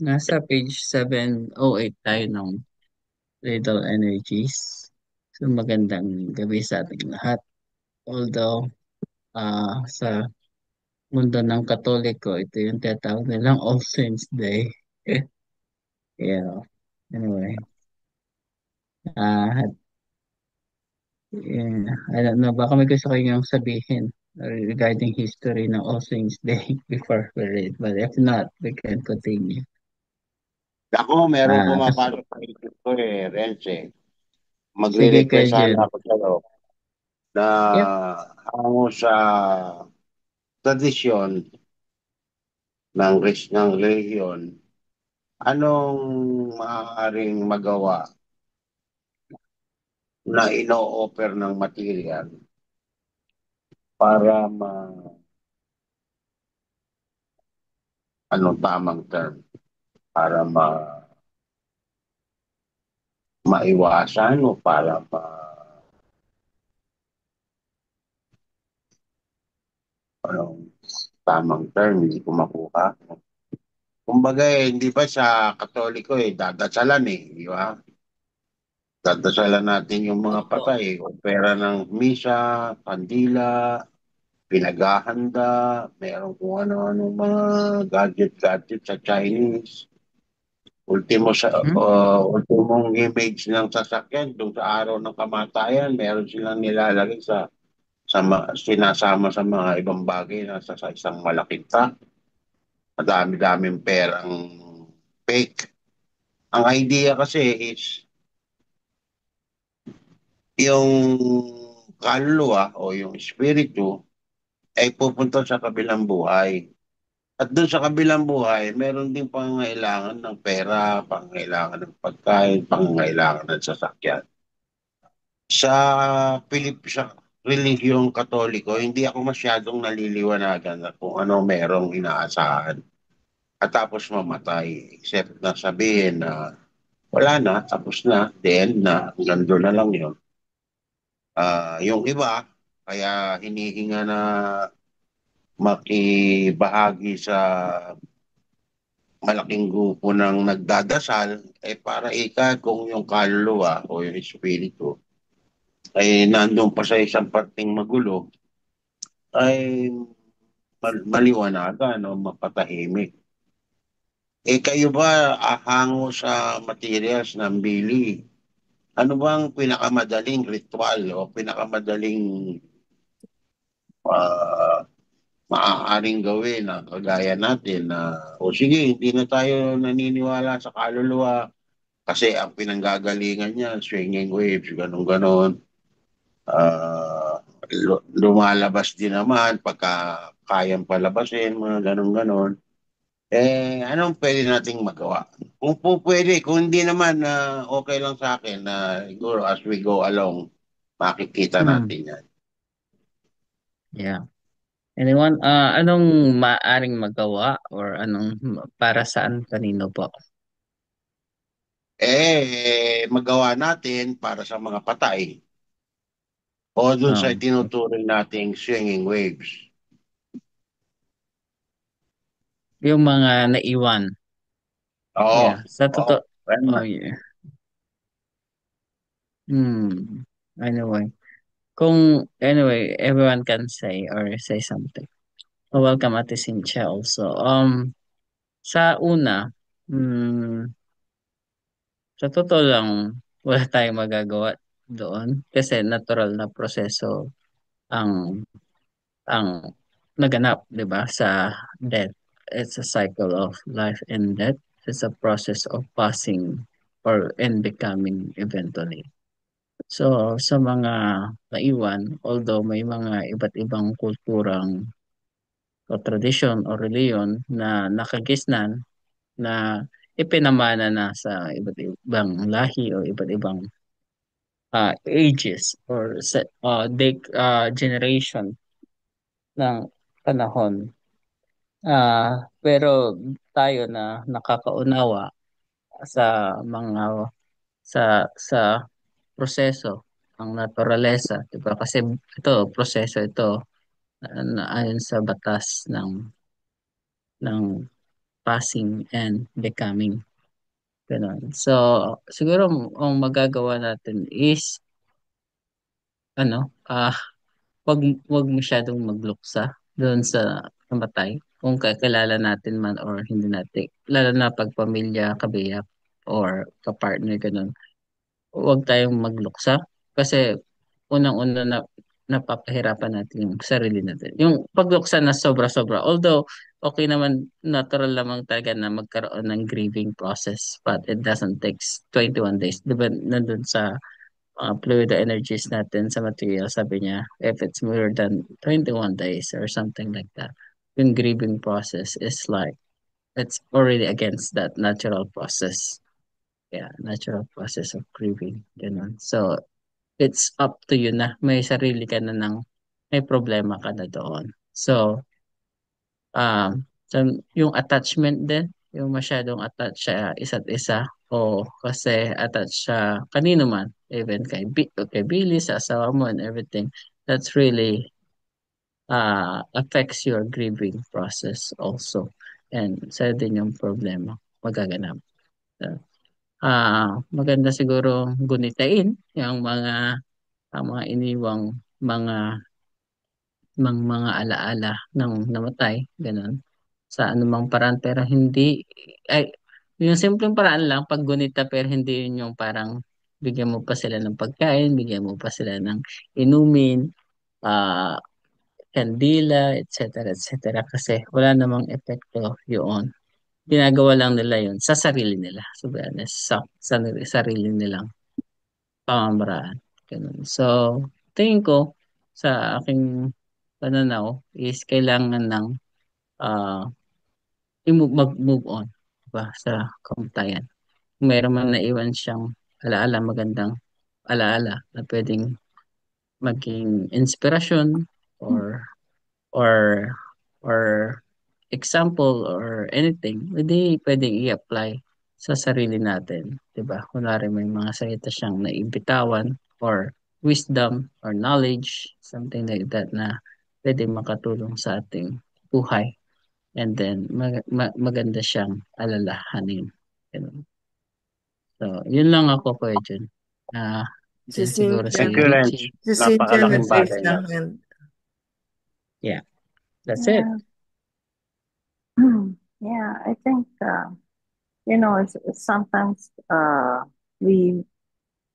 Nasa page 708 tayo ng Little Energies. So magandang gabi sa ating lahat. Although sa mundo ng Katoliko, ito yung tinatawag nilang All Saints Day. Yeah. Anyway, uh, I don't know, baka may gusto kayong sabihin regarding history ng All Saints Day before we read. But if not, we can continue. Ako, meron Kasi, pumapasok sa isip ko Renz. sige kayo Magre-request dyan. sana ako sa'yo na Yep. hango sa tradisyon ng relihiyon, anong maaaring magawa na ino-offer ng material para anong tamang term, para maiwasan o para anong tamang term, hindi ko makuha. Kumbaga hindi ba sa Katoliko dadasalan di ba? Dadasalan natin yung mga Opo. patay, opera ng misa, kandila, pinaghahanda, meron kung ano-ano mga gadget-gadget sa Chinese. Mhm. Ultimong image ng sasakyan doon sa araw ng kamatayan, meron silang nilalagay sinasama sa mga ibang bagay na sa isang malaking truck. Madami-daming perang fake. Ang idea kasi is yung kaluluwa o yung espiritu ay pupunta sa kabilang buhay. At doon sa kabilang buhay, meron din pangangailangan ng pera, pangangailangan ng pagkain, pangangailangan ng sasakyan. Sa sa relihiyong Katoliko, hindi ako masyadong naliliwanagan na kung ano merong inaasahan at tapos mamatay. Except na sabihin na wala na, tapos na, the end na, hanggang doon na lang yun. Yung iba, kaya hinihinga na makibahagi sa malaking grupo ng nagdadasal, para kung yung kaluluwa o yung espiritu ay nandun pa sa isang parting magulo, ay maliwanagan o mapatahimik. Kayo ba ahango sa materials ng bili? Ano bang pinakamadaling ritual o pinakamadaling ah, maaaring gawin na kagaya natin na o sige, hindi na tayo naniniwala sa kaluluwa kasi ang pinanggagalingan niya, swinging waves, ganun ganon. Lumalabas din naman pagka kayang palabasin, mga ganun ganon. Anong pwede nating magawa? Kung po pwede, kung hindi naman okay lang sa akin na siguro as we go along, makikita Hmm. natin yan. Yeah. Anyone, anong maaring magawa or anong para saan kanino po? Magawa natin para sa mga patay o dun sa Um, tinuturing nating swinging waves. yung mga naiwan. Oo, Yeah. Sa oo. totoo. Oh, yeah. Hmm. Anyway. Everyone can say or say something. Welcome Ate Cynthia also. Sa una, hmm, sa totoo lang, wala tayong magagawa doon kasi natural na proseso ang ang naganap, 'di ba, sa death. It's a cycle of life and death. It's a process of passing or and becoming eventually. So, sa mga naiwan, although may mga iba't ibang kulturang o tradisyon o reliyon na nakagisnan na ipinamana na sa iba't ibang lahi o iba't ibang ages or generation ng panahon. Pero tayo na nakakaunawa sa mga sa proseso ang naturalesa, 'di ba? Kasi ito proseso ito na ayon sa batas ng passing and becoming. Ganun. So, siguro ang magagawa natin is, ano, wag wag masyadong magluksa doon sa namatay. Kung kakilala natin man or hindi natin. Lalo na pag pamilya, kabiyak, or kapartner, ganun. Huwag tayong magluksa kasi unang-una na napapahirapan natin yung sarili natin. Yung pagluksa na sobra-sobra. Although, okay naman, natural lamang talaga na magkaroon ng grieving process, but it doesn't take 21 days. Diba, nandun sa fluid energies natin sa material, sabi niya, if it's more than 21 days or something like that, yung grieving process is like, it's already against that natural process. Yeah, natural process of grieving. Ganun. So, it's up to you na. May sarili ka na ng, may problema ka na doon. So, so yung attachment din, yung masyadong attached sa isa't isa, o kasi attached sa kanino man, even kay Billy, sa asawa mo and everything, that's really affects your grieving process also. And sa din yung problema magaganap. So, maganda siguro gunitain yung mga iniwang mga alaala ng namatay, gano'n, sa anumang paraan pero hindi ay yung simpleng paraan lang paggunita pero hindi yun yung parang bigyan mo pa sila ng pagkain, bigyan mo pa sila ng inumin, ah, kandila, et cetera, kasi wala namang epekto yun. Ginagawa lang nila yun sa sarili nila, to be honest, sa sarili nilang pamamaraan, gano'n. So, tingin ko sa aking pananaw is kailangan ng ah, mag-move on, 'di ba, sa kamatayan. Kung meron man naiwan siyang alaala, magandang alaala na puwedeng maging inspirasyon or or or example or anything, hindi puwedeng i-apply sa sarili natin, 'di ba? Kunwari may mga salita siyang naibitawan or wisdom or knowledge, something like that na puwedeng makatulong sa ating buhay. And then maganda siyang alalahanin, gano'n. So, yun lang ako, Kuya Jun. Ah, Si then siguro Cynthia, si Thank you, Renz. Richie. si Cynthia Napakalaking nag-raise bagay ng yan. hand. Yeah, that's it. Yeah. Yeah, I think it's sometimes we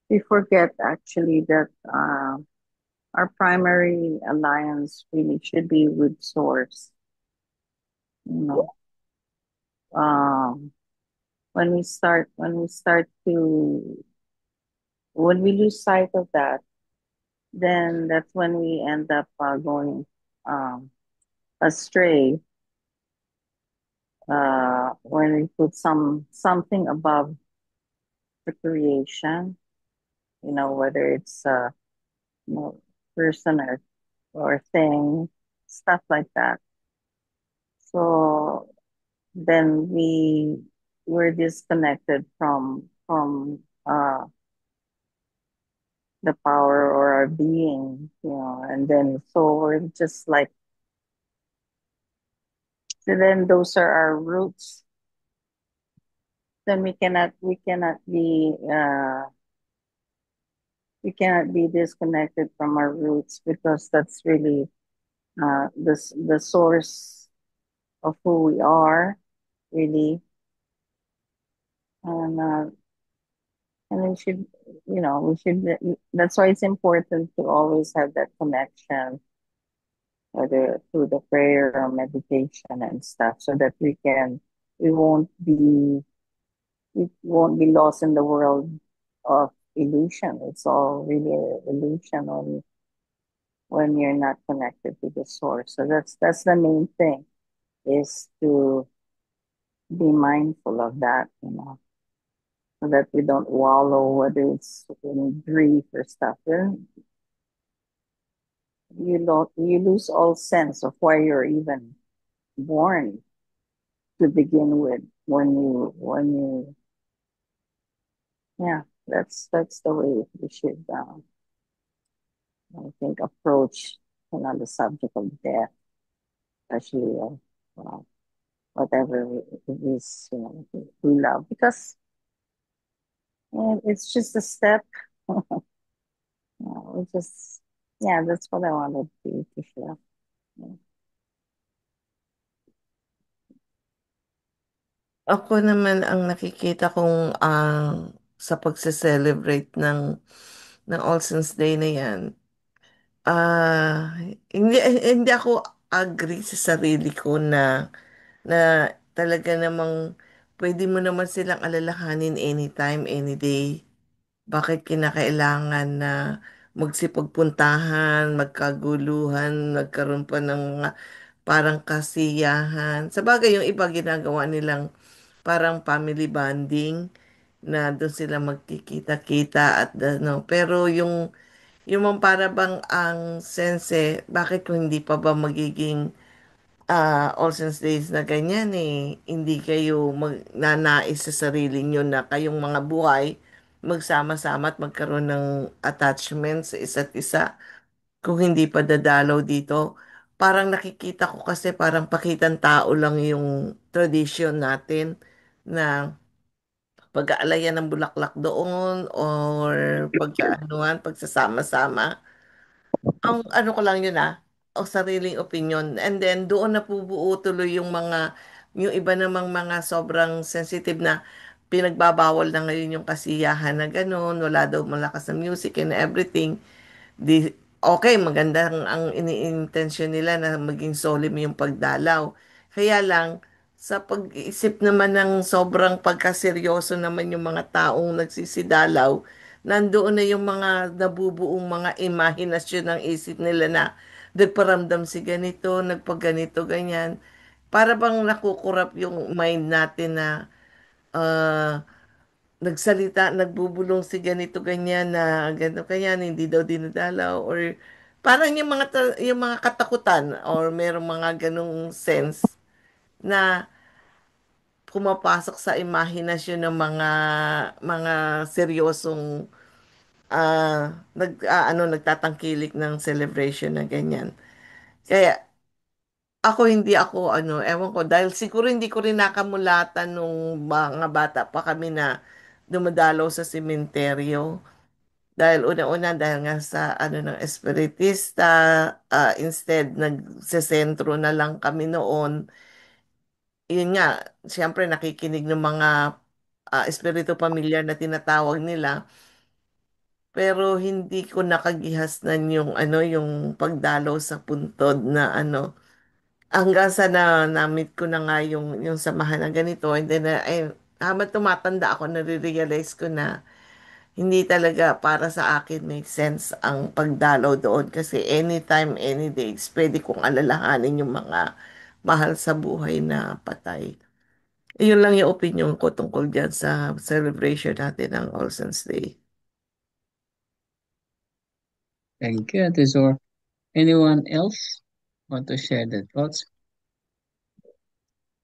we forget actually that our primary alliance really should be with source. You know, um, when we lose sight of that, then that's when we end up going um, astray. When we put something above the creation, whether it's you know, person or thing, stuff like that. So then we're disconnected from the power or our being, and then so we're just like, so then those are our roots. Then we cannot be disconnected from our roots because that's really the source of who we are, really. And that's why it's important to always have that connection, whether through the prayer or meditation and stuff, so that we won't be lost in the world of illusion. It's all really an illusion when you're not connected to the source. So that's the main thing, is to be mindful of that, so that we don't wallow, whether it's in grief or stuff. Then you lose all sense of why you're even born to begin with. When you yeah, that's the way we should, I think, approach, the subject of death, especially. whatever it is, we love. Because it's just a step. We just, yeah, that's what I wanted to share. Yeah. Ako naman ang nakikita kong sa pagse-celebrate ng All Saints Day na yan, ah hindi ako agree sa sarili ko na talaga namang pwede mo naman silang alalahanin anytime, any day. Bakit kinakailangan na magsipagpuntahan, magkaguluhan, nagkaroon pa ng mga parang kasiyahan. Sa bagay, yung iba ginagawa nilang parang family bonding na doon sila magkikita-kita at ano. Pero yung mga para bang ang sense, bakit kung hindi pa ba magiging All Saints Days na ganyan eh, hindi kayo magnanais sa sarili nyo na kayong mga buhay, magsama-sama at magkaroon ng attachment sa isa't isa kung hindi pa dadalaw dito. Parang nakikita ko kasi parang pakitang tao lang yung tradition natin na pag-aalayan ng bulaklak doon or pagkaanuhan, pagsasama-sama. Ang ano ko lang yun o sariling opinion. And then doon napubuo tuloy yung iba namang mga sobrang sensitive na pinagbabawal na ngayon yung kasiyahan na ganun, wala daw malakas na music and everything. Okay, maganda ang ini-intention nila na maging solemn yung pagdalaw. Kaya lang, sa pag-iisip naman ng sobrang pagkaseryoso naman yung mga taong nagsisidalaw, nandoon na yung mga nabubuong mga imahinasyon ng isip nila na nagparamdam si ganito, nagpaganito, ganyan. Para bang nakukurap yung mind natin na ah, nagbubulong si ganito ganyan na ganito kaya hindi daw dinadalaw or parang yung mga katakutan or merong mga ganong sense na pumapasok sa imahinasyon ng mga seryosong nagtatangkilik ng celebration na ganyan. Kaya hindi ako ewan ko dahil siguro hindi ko rin nakamulatan nung mga bata pa kami na dumadalaw sa sementeryo. Dahil una-una, dahil nga sa ng espiritista, instead nagsesentro na lang kami noon. Yun nga, siyempre nakikinig ng mga espiritu pamilyar na tinatawag nila. Pero hindi ko nakagihasnan yung pagdalaw sa puntod na hanggang sa na-meet ko na nga yung samahan na ganito. And then, habang tumatanda ako, nare-realize ko na hindi talaga para sa akin make sense ang pagdalaw doon kasi anytime, any days, pwede kong alalahanin yung mga mahal sa buhay na patay. Yun lang yung opinion ko tungkol dyan sa celebration natin ng All Saints Day. Thank you, Ate Zor. Anyone else want to share their thoughts?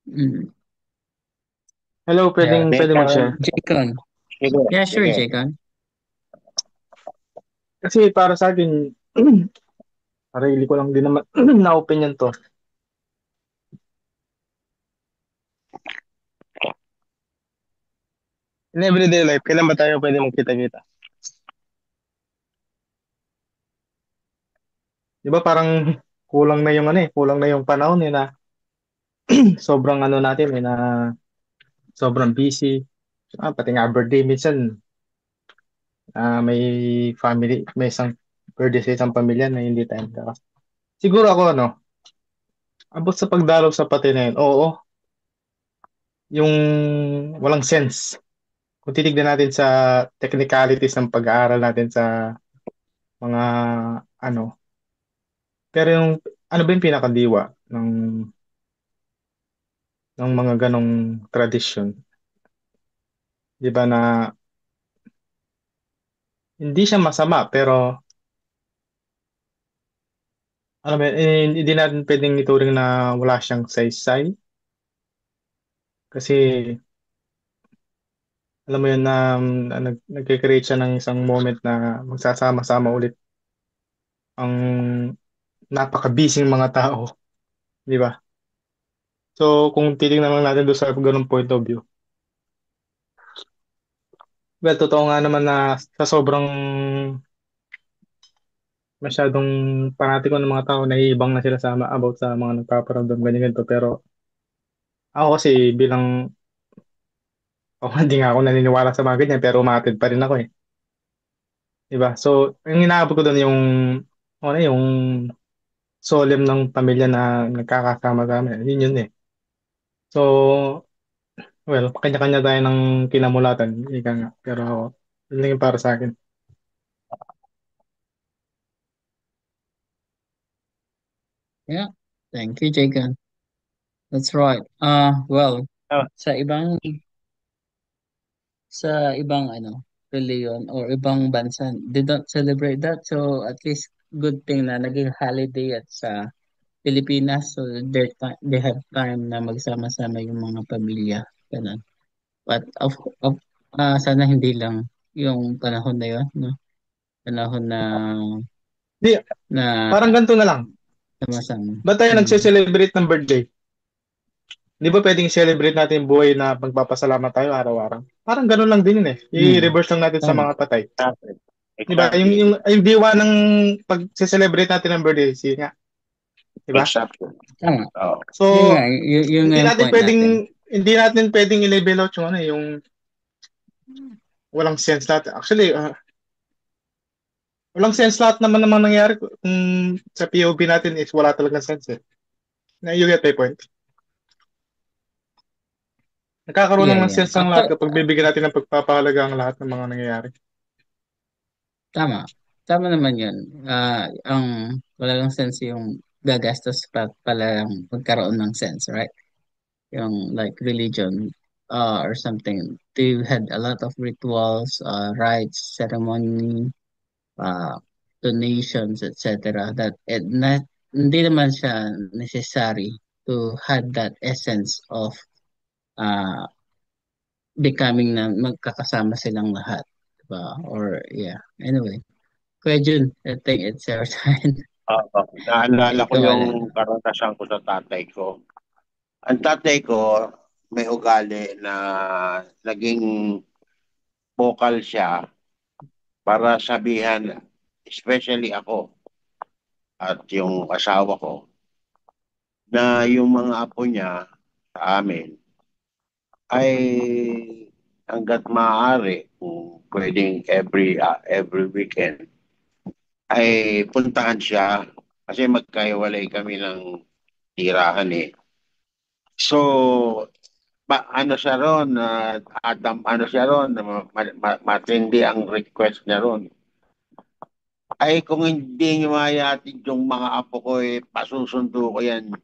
Mm. Hello, Yeah, pwede mag-share. Jaycon. Sige, Yeah, sure, sige. Jaycon. Kasi para sa akin, sarili ko lang din naman na opinion to. In everyday life, kailan ba tayo pwede magkita-kita? Di ba parang kulang na yung kulang na yung panahon na sobrang natin na sobrang busy. Pati nga birthday minsan, may may isang birthday sa isang pamilya na hindi tayo magkakas. Siguro ako abot sa pagdalaw sa pati na yun, oo, yung walang sense. Kung titignan natin sa technicalities ng pag-aaral natin sa mga ano, pero yung ano ba yung pinakadiwa ng mga ganong tradisyon? Di ba na hindi siya masama pero alam mo, hindi natin pwedeng ituring na wala siyang saysay kasi alam mo yun na nagkikreate siya ng isang moment na magsasama-sama ulit ang napaka-busy mga tao, di ba? So, kung titingnan lang natin doon sa ganung point of view, well, totoo nga naman na sa sobrang masyadong panatiko ng mga tao, naiibang na sila sa about sa mga nagpaparamdam ganyan ganito. Pero ako kasi bilang, oh, hindi nga ako naniniwala sa mga ganyan, pero umatid pa rin ako eh. Diba? So, yung inaabot ko doon yung solemn ng pamilya na nagkakasama sa amin. Yun yun eh. So, well, kanya-kanya tayo ng kinamulatan. Ika nga. Pero, yun lang yung para sa akin. Yeah. Thank you, Jacob. That's right. Well, Ah, sa ibang ano reliyon or ibang bansa, they don't celebrate that. So at least good thing na naging holiday at sa Pilipinas. So they have time na magsama-sama yung mga pamilya. Ganun. But of sana hindi lang yung panahon na yun, no? Panahon na Di, na parang ganito na lang. sama-sama. Ba't tayo Mm. nagse-celebrate ng birthday? Di ba pwedeng celebrate natin yung buhay na magpapasalamat tayo araw-araw? Parang ganun lang din yun eh. Mm. I-reverse lang natin sa Tama. mga patay. exactly. Di ba? Yung, Exactly. yung diwa ng pag-celebrate natin ng birthday, sige nga. Di ba? Exactly. Tama. Oh. So, Yun nga, yun nga hindi yung natin point pwedeng natin. hindi natin pwedeng i-level out yung ano, yung walang sense natin. Actually, walang sense lahat naman namang nangyari kung sa POV natin is wala talagang sense eh. Na you get my point. Nagkakaroon Yeah, lang ng yeah. sense ang lahat kapag bibigyan natin ng pagpapahalaga ang lahat ng mga nangyayari. Tama. Tama naman yun. Ang wala lang sense yung gagastos pa pala yung magkaroon ng sense, right? Yung like religion or something. They had a lot of rituals, rites, ceremony, uh, donations, etc. That hindi naman siya necessary to have that essence of uh, becoming na magkakasama silang lahat. Diba? Or yeah. Anyway. Kuya Jun, I think it's your time. Naalala ko Ikaw yung wala. karanasan ko sa tatay ko. Ang tatay ko, may ugali na naging vocal siya para sabihan, especially ako at yung asawa ko, na yung mga apo niya sa amin ay hanggat maaari, kung pwedeng every weekend, ay puntahan siya kasi magkaiwalay kami ng tirahan eh. So, ano siya ron, ano siya ron, matindi ang request niya ron. Ay, kung hindi niyo mayatid yung mga apo ko, eh, pasusundo ko yan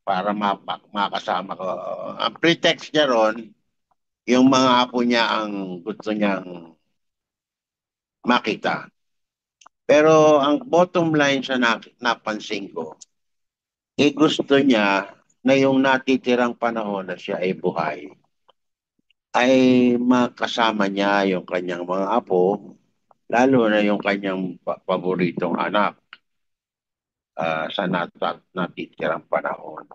para makasama ko. Ang pretext niya ron, yung mga apo niya ang gusto niyang makita. Pero ang bottom line sa napansin ko, eh gusto niya na yung natitirang panahon na siya ay buhay, ay makasama niya yung kanyang mga apo, lalo na yung kanyang paboritong anak sa natitirang panahon.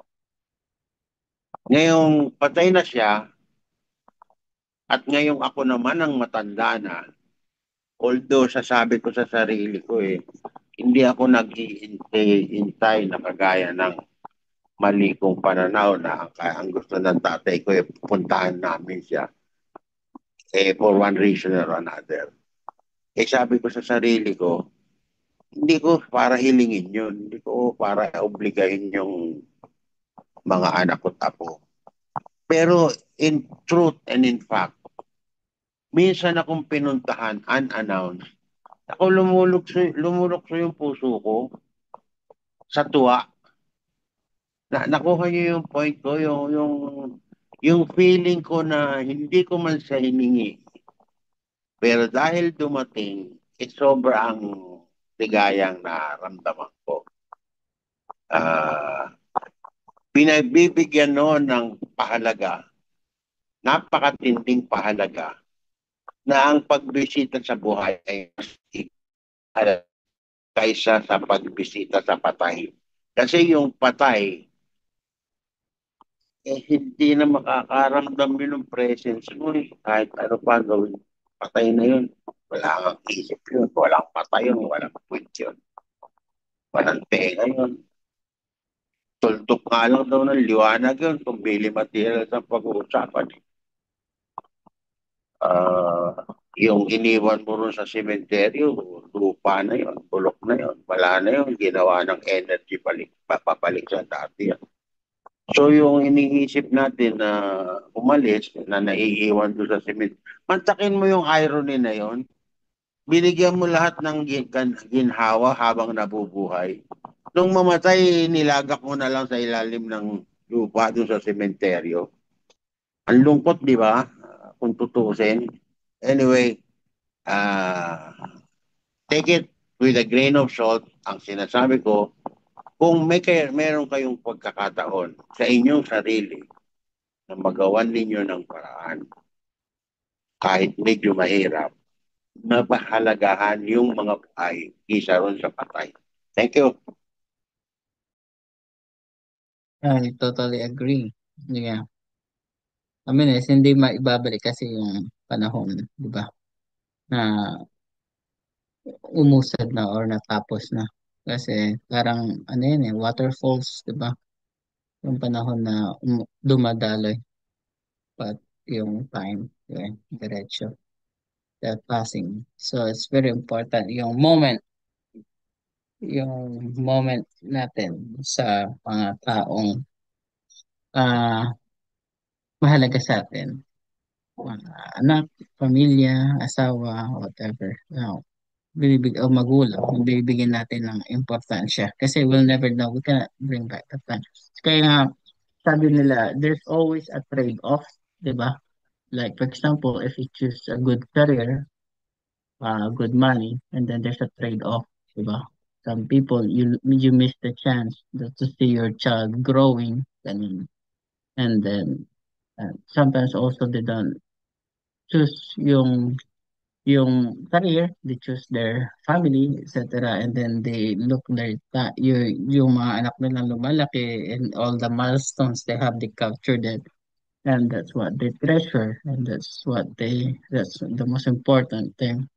Ngayong patay na siya at ngayong ako naman ang matanda na, although sasabi ko sa sarili ko eh, hindi ako nag-iintay na kagaya ng mali kong pananaw na ang gusto ng tatay ko eh, puntahan namin siya for one reason or another. Eh sabi ko sa sarili ko, hindi ko para hilingin yun. Hindi ko para obligahin yung mga anak ko tapo. Pero in truth and in fact, minsan akong pinuntahan unannounced. Ako lumulukso yung puso ko sa tuwa. Nakuha niyo yung point ko, yung feeling ko na hindi ko man siya hiningi. Pero dahil dumating, sobrang ligayang naramdaman ko. Ah, pinagbibigyan noon ng pahalaga, napakatinding pahalaga, na ang pagbisita sa buhay ay mas halaga kaysa sa pagbisita sa patay. Kasi yung patay, hindi na makakaramdam yun ng presence mo eh. Kahit ano pa gawin, patay na yun. Wala kang isip yun, walang mata yun, walang puwit yun, walang tenga yun. Tuldok nga lang daw ng liwanag yun kung Billy Materials ang pag-uusapan. Ah, yung iniwan mo ron sa sementeryo, lupa na yun, bulok na yun, wala na yun, ginawa ng energy balik, papabalik sa dati yan. So yung iniisip natin na umalis, na naiiwan doon sa cement, mantakin mo yung irony na yon. Binigyan mo lahat ng ginhawa habang nabubuhay. Nung mamatay, nilagak mo na lang sa ilalim ng lupa doon sa sementeryo. Ang lungkot, di ba? Kung tutusin. Anyway, ah take it with a grain of salt. Ang sinasabi ko, kung meron kayong pagkakataon sa inyong sarili na magawan ninyo ng paraan, kahit medyo mahirap, mapahalagahan yung mga buhay isa ron sa patay. Thank you. I totally agree. Yeah. I mean, hindi maibabalik kasi yung panahon, di ba? Na umusad na or natapos na. Kasi parang ano yun eh, waterfalls, di ba? Yung panahon na dumadaloy but yung time, yeah, diretso, that passing. So it's very important yung moment natin sa mga taong ah mahalaga sa atin. Mga anak, pamilya, asawa, whatever. No, o magulang, bibigyan natin ng importansya. Kasi we'll never know. We cannot bring back the time. Kaya nga, sabi nila, there's always a trade-off, di ba? Like, for example, if you choose a good career, good money, and then there's a trade-off, di ba? Some people, you miss the chance to see your child growing, and then sometimes also they don't choose yung career, they choose their family, etc. And then they look yung mga anak nila lumalaki and all the milestones they have, they capture that. And that's what they treasure, and that's the most important thing.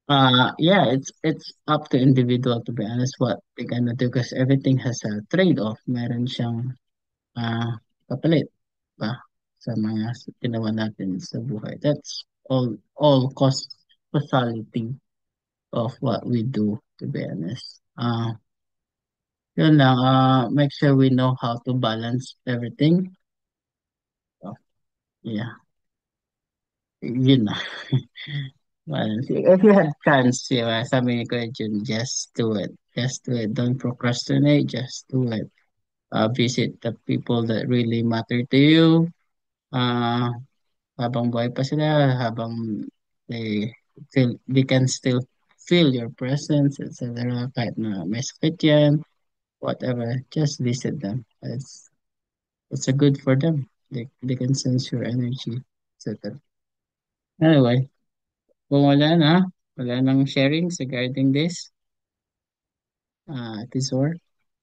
Yeah, it's up to individual to be honest what they gonna do because everything has a trade-off. Meron siyang kapalit ba sa mga ginawa natin sa buhay. That's all causality of what we do, to be honest. Yun lang, make sure we know how to balance everything. So, yeah, yun na. Balance. If you had chance, sabi ni Kuya Jun, just do it. Just do it. Don't procrastinate. Just do it. Visit the people that really matter to you. Uh, habang buhay pa sila, habang they can still feel your presence, etc. Kahit na may sakit yan, whatever, just visit them. It's a good for them. They can sense your energy, etc. Anyway, kung wala nang sharings regarding this, Tizor,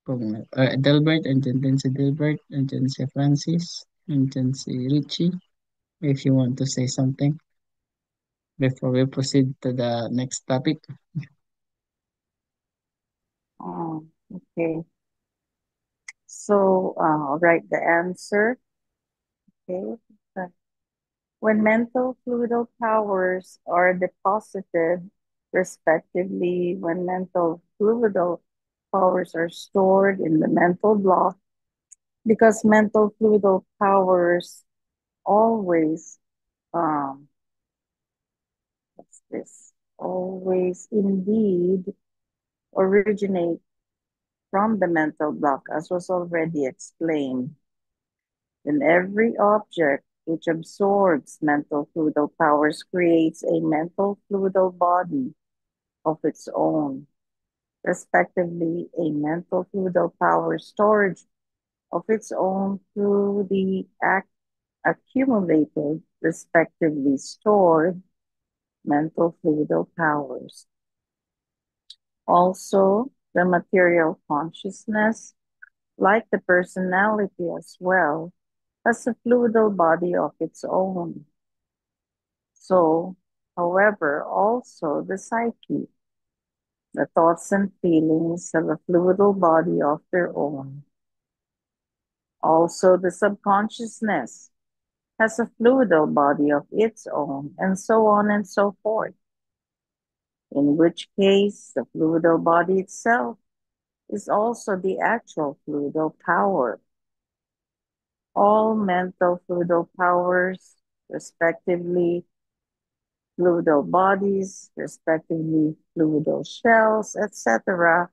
kung Delbert, andyan din si Delbert, andyan si Francis, andyan si Richie, if you want to say something before we proceed to the next topic. Okay. So I'll write the answer. Okay. When mental fluidal powers are deposited, respectively, when mental fluidal powers are stored in the mental block, because mental fluidal powers always, what's this? Always indeed originate from the mental block, as was already explained. Then every object which absorbs mental fluidal powers creates a mental fluidal body of its own, respectively, a mental fluidal power storage of its own through the accumulated, respectively stored, mental fluidal powers. Also, the material consciousness, like the personality as well, has a fluidal body of its own. So, however, also the psyche, the thoughts and feelings have a fluidal body of their own. Also, the subconsciousness has a fluidal body of its own, and so on and so forth. In which case, the fluidal body itself is also the actual fluidal power. All mental fluidal powers, respectively, fluidal bodies, respectively, fluidal shells, etc.,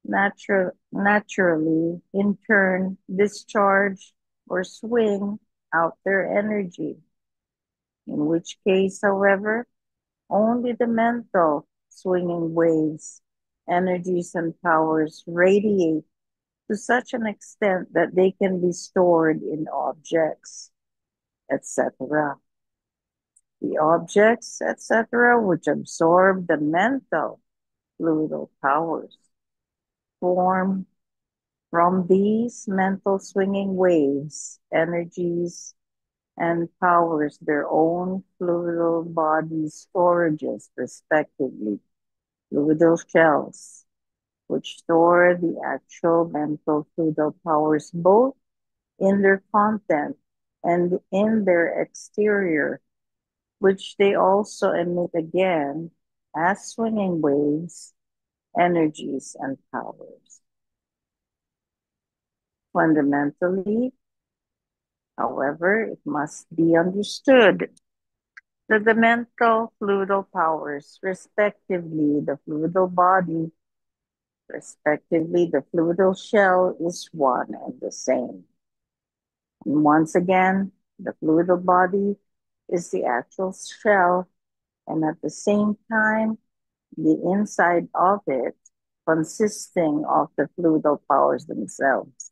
naturally, in turn, discharge or swing out their energy. In which case, however, only the mental swinging waves, energies, and powers radiate to such an extent that they can be stored in objects, etc. The objects, etc., which absorb the mental fluidal powers, form from these mental swinging waves, energies, and powers their own fluidal body storages, respectively, fluidal shells, which store the actual mental fluidal powers both in their content and in their exterior, which they also emit again as swinging waves, energies, and powers. Fundamentally, however, it must be understood that the mental fluidal powers, respectively the fluidal body, respectively the fluidal shell, is one and the same. And once again, the fluidal body is the actual shell, and at the same time, the inside of it consisting of the fluidal powers themselves.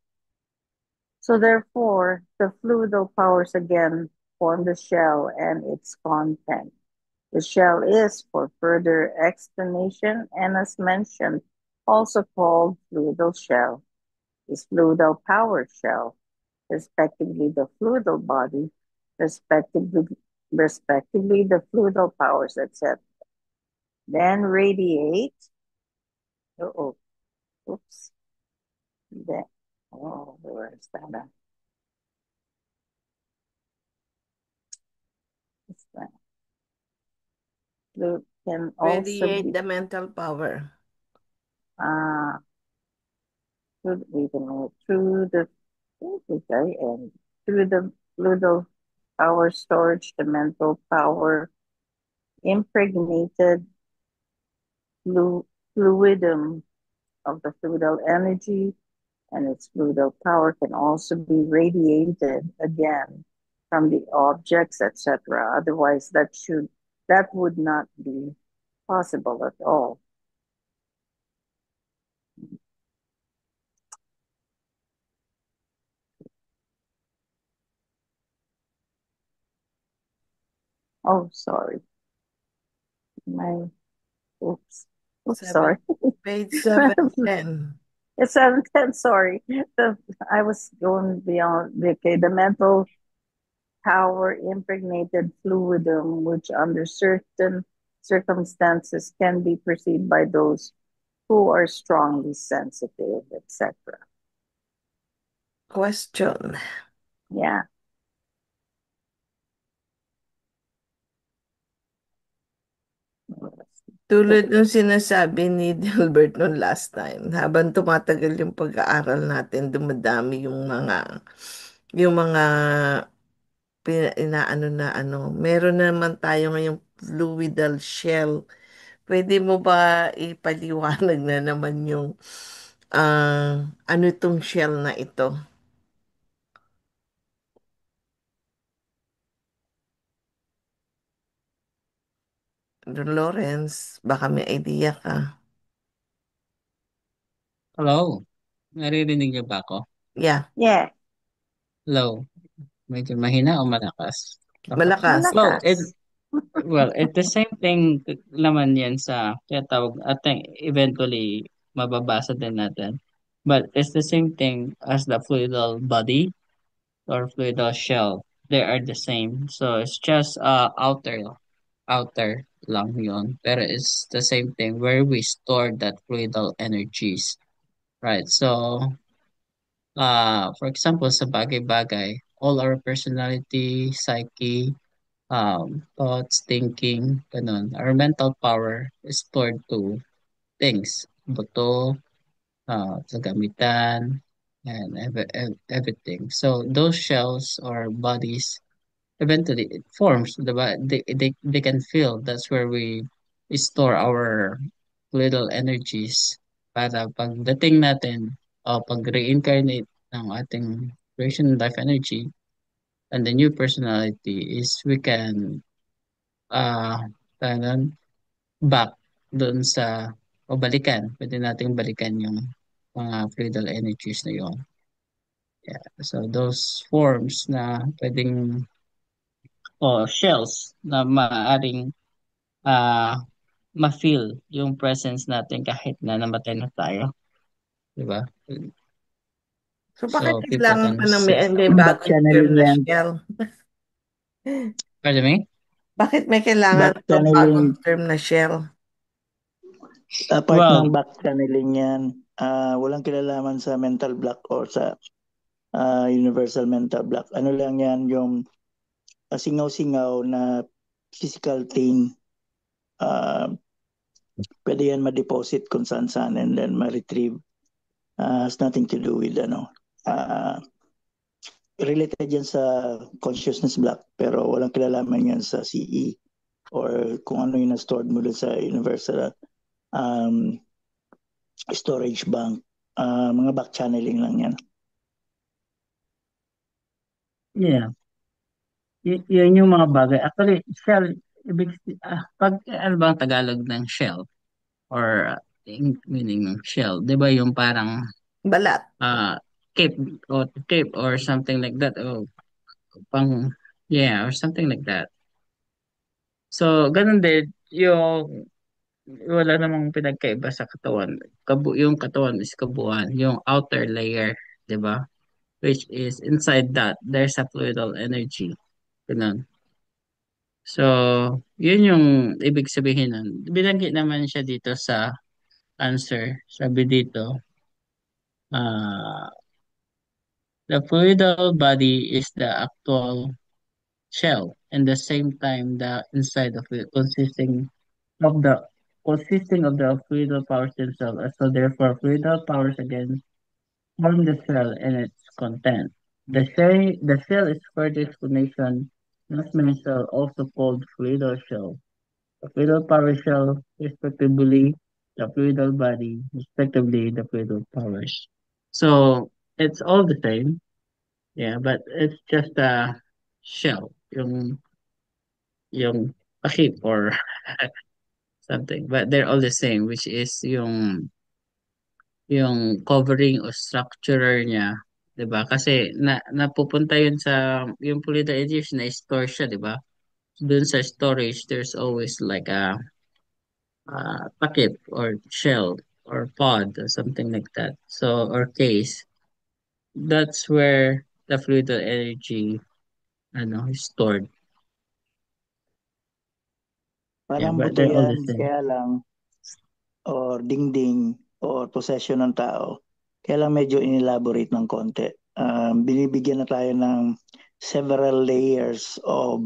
So therefore, the fluidal powers again form the shell and its content. The shell is, for further explanation, and as mentioned, also called fluidal shell, is fluidal power shell, respectively the fluidal body, respectively the fluidal powers, etc. Then radiate. Oh, oops. Then, oh, where is that? It's that. Fluid can also Radiate be the mental power. uh wait a minute, through the very end, through the fluidal power storage, the mental power impregnated fluidum of the fluidal energy and its fluidal power can also be radiated again from the objects, etc. Otherwise, that would not be possible at all. Oh, sorry. My oops. Oops, Seven, sorry. page 710. It's 710, sorry. I was going beyond. Okay, the mental power impregnated fluidum, which under certain circumstances can be perceived by those who are strongly sensitive, etc. Question. Yeah. Tulad ng sinasabi ni Delbert noon last time, habang tumatagal yung pag-aaral natin, dumadami yung mga inaano na ano. Meron na naman tayo ngayong fluidal shell. Pwede mo ba ipaliwanag na naman yung ano itong shell na ito? Lawrence, baka may idea ka. Hello? Naririnig niyo ba ako? Yeah, Yeah. Hello? Medyo mahina o malakas? Okay. malakas. Well, Malakas. it's the same thing naman yan sa tinatawag, I think eventually mababasa din natin. But it's the same thing as the fluidal body. or fluidal shell, they are the same. So it's just outer lang yun. Pero it's the same thing where we store that fluidal energies, right? So for example, sa bagay-bagay, all our personality, psyche, thoughts, thinking, ganun. Our mental power is stored to things, buto, sa gamitan, and everything. So those shells or bodies eventually it forms, diba? They can feel. That's where we store our little energies para pagdating natin o pag reincarnate ng ating creation life energy and the new personality is we can tawag nun, back doon sa o balikan. Pwede nating balikan yung mga fluidal energies na yun. Yeah. So those forms na pwedeng o shells na maaaring ah ma-feel yung presence natin kahit na namatay na tayo, di ba? So, bakit So people kailangan can pa ng see. may Back bagong term channeling na yan. shell? Pardon me? Bakit may kailangan Back pa bagong channeling, term na shell? part ng Well, back channeling yan. Walang kinalaman sa mental block or sa universal mental block. Ano lang yan, yung singaw-singaw na physical thing. Uh, Pwede yan ma-deposit kung saan-saan and then ma-retrieve. Has nothing to do with uh, related yan sa consciousness block pero walang kinalaman yan sa CE or kung ano yung na-stored mo dun sa universal um, storage bank. Mga back channeling lang yan. yeah. Yun yung mga bagay. Actually, shell, pag ano ba ang Tagalog ng shell? Or meaning ng shell? Di ba yung parang Balat. uh, cape or something like that? O pang, yeah, or something like that. So, ganun din, wala namang pinagkaiba sa katawan. Yung katawan is kabuuan, yung outer layer, 'di ba? Which is inside that there's a fluidal energy. Ganun. So, yun yung ibig sabihin nun. Binanggit naman siya dito sa answer. Sabi dito, uh, the fluidal body is the actual shell and the same time the inside of it of the consisting of the fluidal powers themselves. So therefore, fluidal powers again form the shell and its content. The shell is further explanation, not many shell, also called fluidal shell. The fluidal power shell, respectively, the fluidal body, respectively, the fluidal powers. So it's all the same, yeah, but it's just a shell, yung takip or something. But they're all the same, which is yung covering o structurer niya, 'di ba? Kasi napupunta yun sa yung Polydor edition na store siya, 'di ba? Doon sa storage, there's always like a takip or shell or pod or something like that. So or case, that's where the fluid energy is stored. Yeah, Parang but buto they're all yan, the same. kaya lang, or dingding, or possession ng tao. Kaya lang medyo inelaborate ng konti. Binibigyan na tayo ng several layers of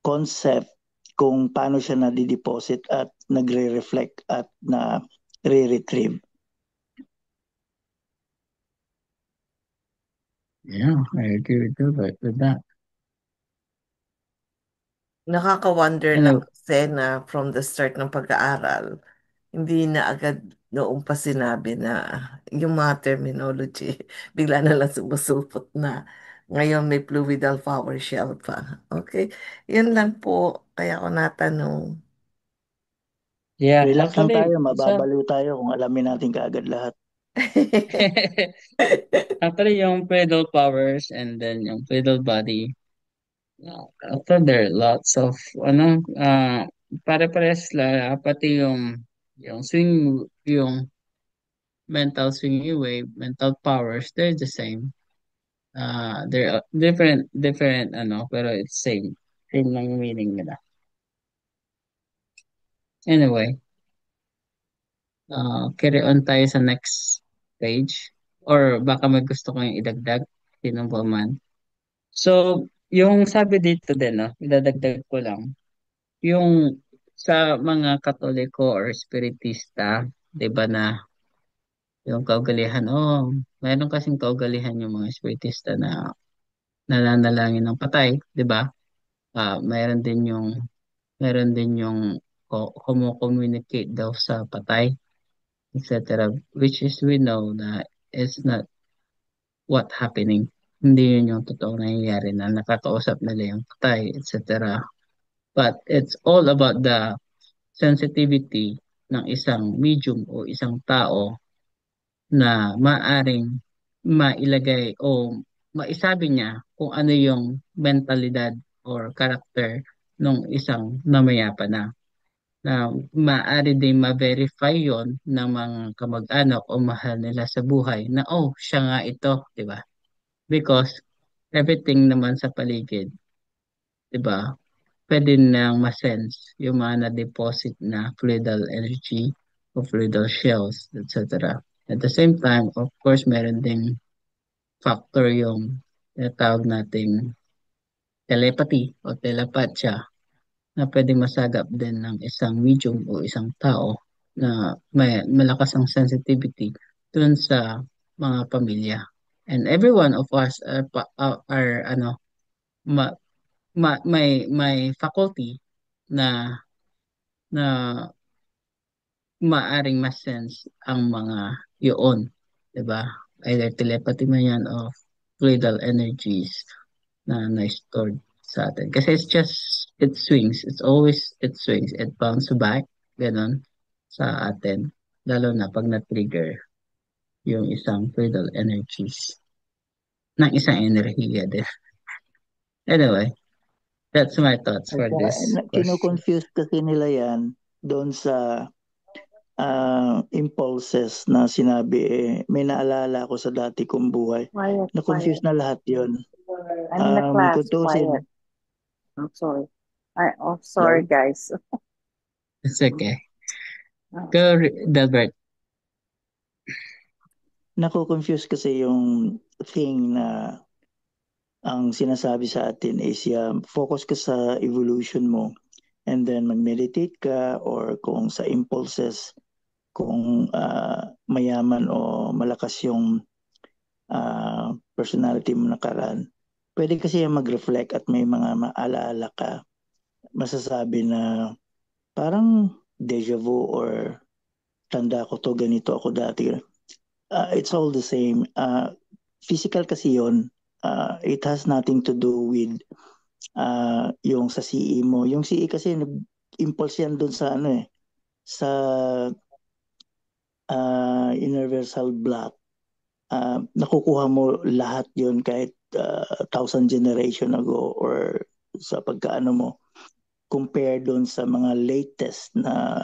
concept kung paano siya nadideposit at nagre-reflect at na re-retrieve. Yeah, I agree with you with that. Nakaka-wonder lang Anyway, kasi na from the start ng pag-aaral, hindi na agad noong pa sinabi na yung mga terminology, bigla na lang sumusulpot na. Ngayon may fluidal power shell pa. Okay? Yan lang po. Kaya ako natanong. yeah, Relax lang tayo, actually, so mababaliw tayo kung alamin natin kaagad lahat. actually yung pedal powers and then yung pedal body. After there are lots of pare-pares la pati yung swing yung mental swinging wave, mental powers, they're the same. They're different ano, pero it's same. Same lang yung meaning nila. Anyway, carry on tayo sa next page. Or baka may gusto kong idagdag, sino ba man. So, yung sabi dito din, no, idadagdag ko lang, yung sa mga Katoliko or Spiritista, 'di ba na yung kaugalihan, mayroon kasing kaugalihan yung mga Spiritista na nananalangin ng patay, 'di ba? Meron din yung communicate daw sa patay, etc. Which is we know na it's not what happening. Hindi yun yung totoong nangyayari na nakakausap nila yung patay, etc. But it's all about the sensitivity ng isang medium o isang tao na maaring mailagay o maisabi niya kung ano yung mentalidad or character ng isang namayapa na maaari din ma-verify yon ng mga kamag-anak o mahal nila sa buhay na siya nga ito, di ba? Because everything naman sa paligid, di ba? Pwede nang ma-sense yung mga na-deposit na fluidal energy o fluidal shells, etc. At the same time, of course, meron ding factor yung tinatawag nating telepathy o telepatya na pwedeng masagap din ng isang medium o isang tao na may malakas ang sensitivity dun sa mga pamilya. And every one of us are ano ma, may faculty na na maaring ma-sense ang mga yun, 'di ba? Either telepathy man yan o fluidal energies na na-stored sa atin. Kasi it swings. It swings. It bounce back, ganun, sa atin. Lalo na pag na-trigger yung isang fluidal energies ng isang enerhiya din. Anyway, that's my thoughts At for this question. kino-confuse kasi nila yan doon sa impulses na sinabi may naalala ako sa dati kong buhay. Quiet, Na-confuse quiet. na lahat yon. I'm in the Kung class. tuusin, Quiet. I'm sorry. Sorry, hello? guys. It's okay. Go, Delbert. Nako-confuse kasi yung thing na ang sinasabi sa atin is focus ka sa evolution mo and then mag-meditate ka or kung sa impulses, kung mayaman o malakas yung personality mo nakaraan. Pwede kasi mag-reflect at may mga maalaala ka. Masasabi na parang deja vu or tanda ko to, ganito ako dati. It's all the same. Physical kasi yon. It has nothing to do with yung sa CE mo. Yung CE kasi nag-impulse yan dun sa ano sa universal block. Nakukuha mo lahat yon kahit 1,000 generation ago or sa pagkaano mo compare doon sa mga latest na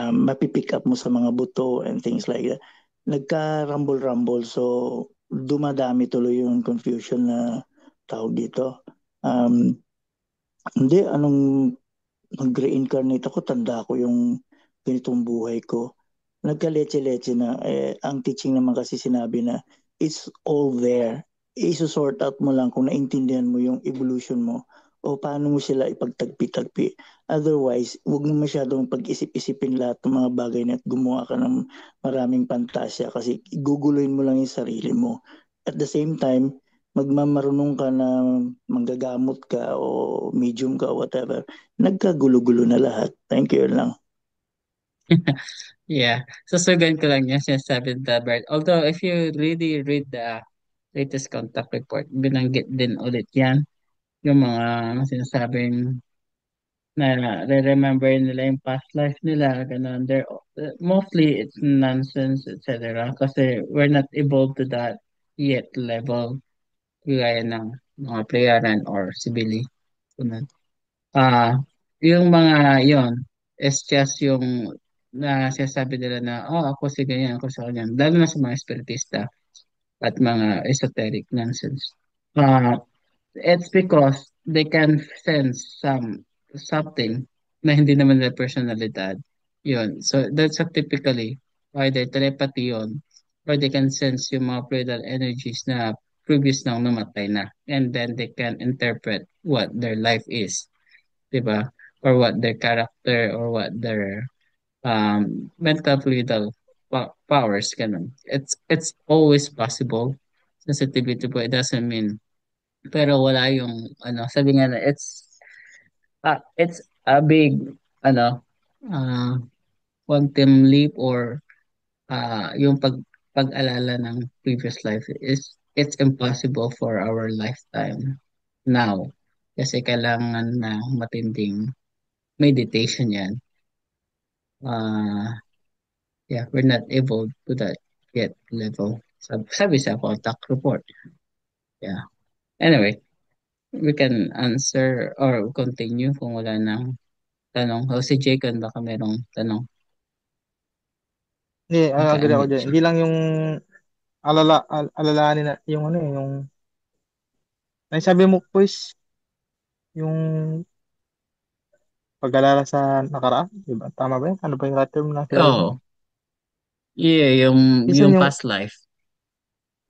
mapipick up mo sa mga buto and things like that. Nagka-rumble-rumble so dumadami tuloy yung confusion na tawag dito. Hindi, nag-reincarnate ako, tanda ko yung ganitong buhay ko. Nagka-leche-leche na. Ang teaching naman kasi sinabi na it's all there. Isusort out mo lang kung naintindihan mo yung evolution mo o paano mo sila ipagtagpi-tagpi. Otherwise, huwag mo masyadong pag-isip-isipin lahat ng mga bagay na at gumawa ka ng maraming pantasya kasi guguloyin mo lang yung sarili mo. At the same time, magmamarunong ka na manggagamot ka o medium ka o whatever, nagkagulo-gulo na lahat. Thank you lang. Yeah. Susugan ko lang yung sinasabi ni Delbert. Although, if you really read the latest contact report, binanggit din ulit yan. Yung mga sinasabing na re-remember nila yung past life nila, ganun. Mostly it's nonsense, etc. Kasi we're not evolved to that yet level, gaya ng mga playaran or sibili. Ganun. Ah, yung mga yon is just yung na sinasabi nila na, ako si ganyan, ako sa ganyan. Lalo na sa mga espiritista. at mga esoteric nonsense. Uh, it's because they can sense something na hindi naman nila personalidad. Yun. So that's a typically either telepathy yun or they can sense yung mga fluidal energies na previous nang namatay na. And then they can interpret what their life is. 'Di ba? Or what their character or what their mental fluidal powers, ganun. It's always possible. Sensitivity po, it doesn't mean pero wala yung ano, sabi nga na it's a big ano uh, quantum leap or yung pag-alala ng previous life is it's impossible for our lifetime now kasi kailangan na matinding meditation yan. uh, yeah, we're not able to that yet level, sabi sa contact report. Yeah, anyway, we can answer or continue kung wala nang tanong. O si Jacob, baka merong tanong. Hindi, agree ako Naka-unmute dyan. siya. Hindi lang yung alalahanin na, yung ano yung, sabi mo, pues, yung pag-alala sa nakaraan, di ba? Tama ba yun? Ano ba yung right term na sinabi mo? Oo. Yeah, Minsan yung yung, past life.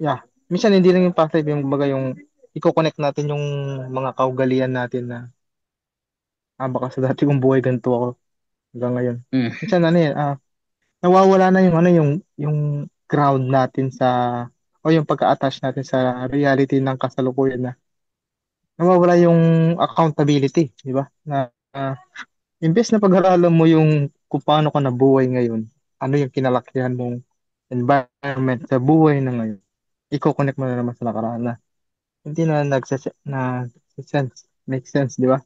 yeah, minsan hindi lang yung past life, yung baga yung, i-connect natin yung mga kaugalian natin na, baka sa dati kong buhay ganito ako hanggang ngayon. Mm. Minsan ano yan, nawawala na yung ano yung ground natin sa o yung pagka-attach natin sa reality ng kasalukuyan na nawawala yung accountability, di ba? Na imbes na pag-aralan mo yung kung paano ka nabuhay ngayon, ano yung kinalakihan mong environment sa buhay na ngayon, i-connect mo na naman sa nakaraan na hindi na sense, make sense, di ba?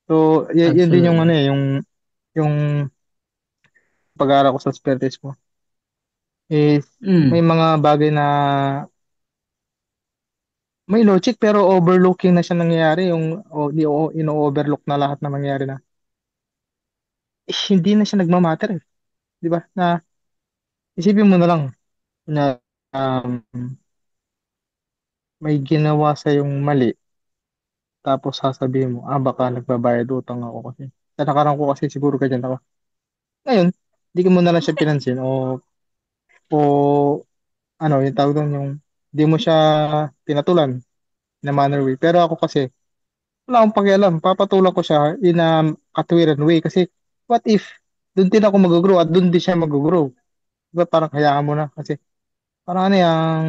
So, yun din yung ano Absolutely. yung pag-aaral ko sa spiritismo is may Mm. mga bagay na may logic pero overlooking na siya nangyayari yung ino-overlook na lahat na mangyayari na hindi na siya nagmamatter eh. Di ba? Na isipin mo na lang na um, may ginawa sa yung mali tapos sasabihin mo, baka nagbabayad utang ako kasi. Sa nakaraan ko kasi siguro ganyan ako. Ngayon, hindi ko mo na lang siya pinansin o ano, yung tawag doon yung di mo siya pinatulan na manner way. Pero ako kasi wala akong pakialam. Papatulan ko siya in a katwiran way. Kasi, what if, doon din ako mag-grow at doon din siya mag-grow. Diba parang hayaan mo na. Kasi, parang ano yung,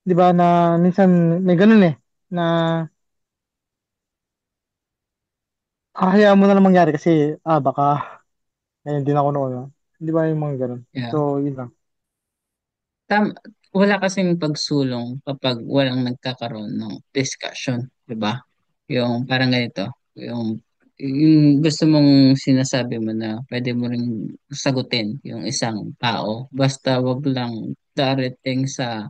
di ba na minsan may ganun eh, na hayaan mo na lang mangyari kasi, baka, ngayon din ako noon. Di ba yung mga ganun. Yeah. So, yun lang. Tam wala kasing pagsulong kapag walang nagkakaroon ng discussion, 'di ba? Yung parang ganito, yung gusto mong sinasabi mo na pwede mo ring sagutin yung isang tao basta wag lang darating sa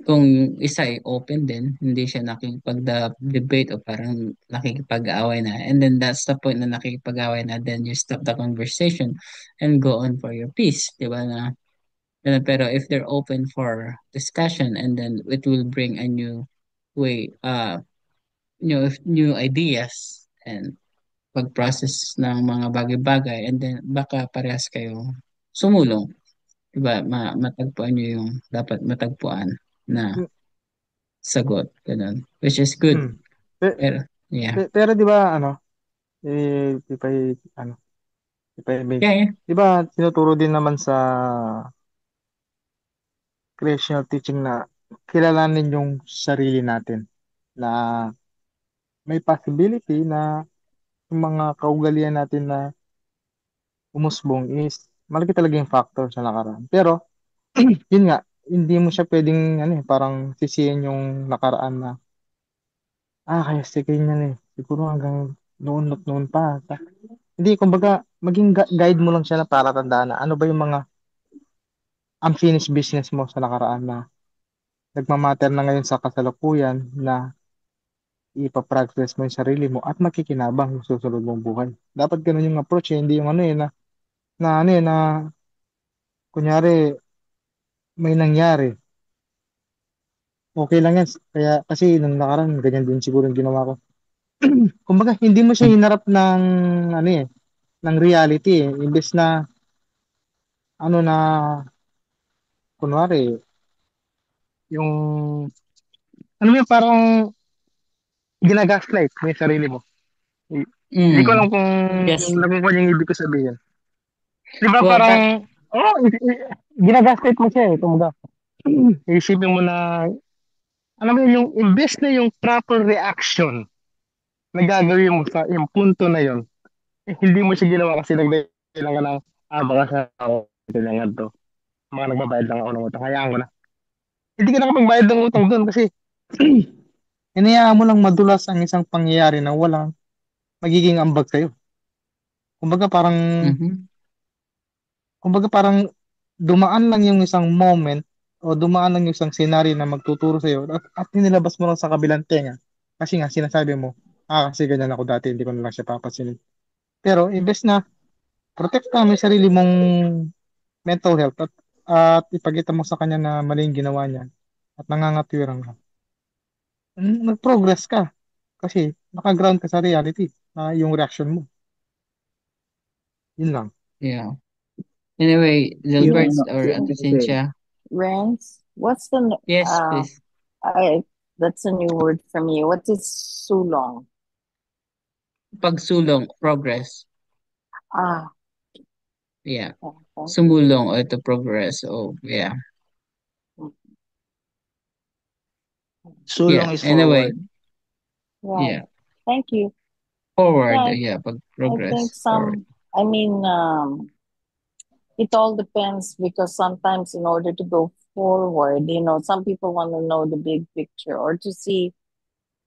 kung yung isa ay open din, hindi siya nakikipag-debate o parang nakikipag-away na. And then that's the point na nakikipag-away na, then you stop the conversation and go on for your peace, di ba na? Pero if they're open for discussion and then it will bring a new way, new ideas and pag-process ng mga bagay-bagay and then baka parehas kayo sumulong, 'di ba? Matagpuan niyo yung dapat matagpuan na Mm, sagot, ganun. Which is good. mm. Pe- Pero, yeah. pero di ba, ano, di pa, ano, di pa, Yeah, yeah. di ba, tinuturo din naman sa creational teaching na kilalanin yung sarili natin na may possibility na yung mga kaugalian natin na umusbong is malaki talaga yung factor sa nakaraan. Pero, yun nga, hindi mo siya pwedeng ano, parang sisihin yung nakaraan na, kaya si ganyan eh. Siguro hanggang noon at noon pa. Hindi, kumbaga, maging guide mo lang siya na para tandaan na ano ba yung mga unfinished business mo sa nakaraan na nagmamatter na ngayon sa kasalukuyan na ipapractice mo yung sarili mo at makikinabang yung susunod mong buhay. Dapat ganun yung approach eh. Hindi yung ano eh na ano eh na kunyari may nangyari. okay lang yan. Kaya kasi nung nakaraan, ganyan din siguro yung ginawa ko. Kumbaga, hindi mo siya hinarap ng, ano eh, ng reality eh. Imbes na, ano na, kunwari, yung, ano mo yun, parang ginagaslight mo yung sarili mo. Hindi ko alam Mm. kung Yes. nakukuha niyo yung ibig ko sabihin. Di ba Well, parang, that, oh, ginagaslight mo siya eh. Kumbaga, isipin mo na, alam mo yun, yung imbes na yung proper reaction na gagawin mo sa yung punto na yun, eh, hindi mo siya ginawa kasi nagdahilan ka ng, baka sa ako, kailangan to. Mga nagbabayad lang ako ng utang, hayaan ko na. Hindi ka na kapagbayad ng utang doon kasi hinayaan mo lang madulas ang isang pangyayari na walang magiging ambag sa'yo. Kumbaga parang, mhm. kumbaga parang dumaan lang yung isang moment o dumaan lang yung isang scenario na magtuturo sa'yo at nilabas mo lang sa kabilang tenga. Kasi nga, sinasabi mo, kasi ganyan ako dati, hindi ko na lang siya papansinin. Pero, imbes na, protektahan mo yung sarili mong mental health at ipakita mo sa kanya na mali yung ginawa niya at nangangatwiran ka. Nag-progress ka kasi nakaground ka sa reality na yung reaction mo. Yun lang. Yeah. Anyway, Yung Gilbert ano, or yung Ate kasi, Cynthia. Rents, what's the Yes, please. I that's a new word for me. What is sulong? Pagsulong, progress. Ah, Yeah. okay. Sumulong or to progress. Oh, yeah. sulong Yeah. is Anyway, forward. Right. yeah. Thank you. Forward. Yeah, Yeah. Pag I think progress. Forward. some. I mean, it all depends because sometimes in order to go forward, some people want to know the big picture or to see.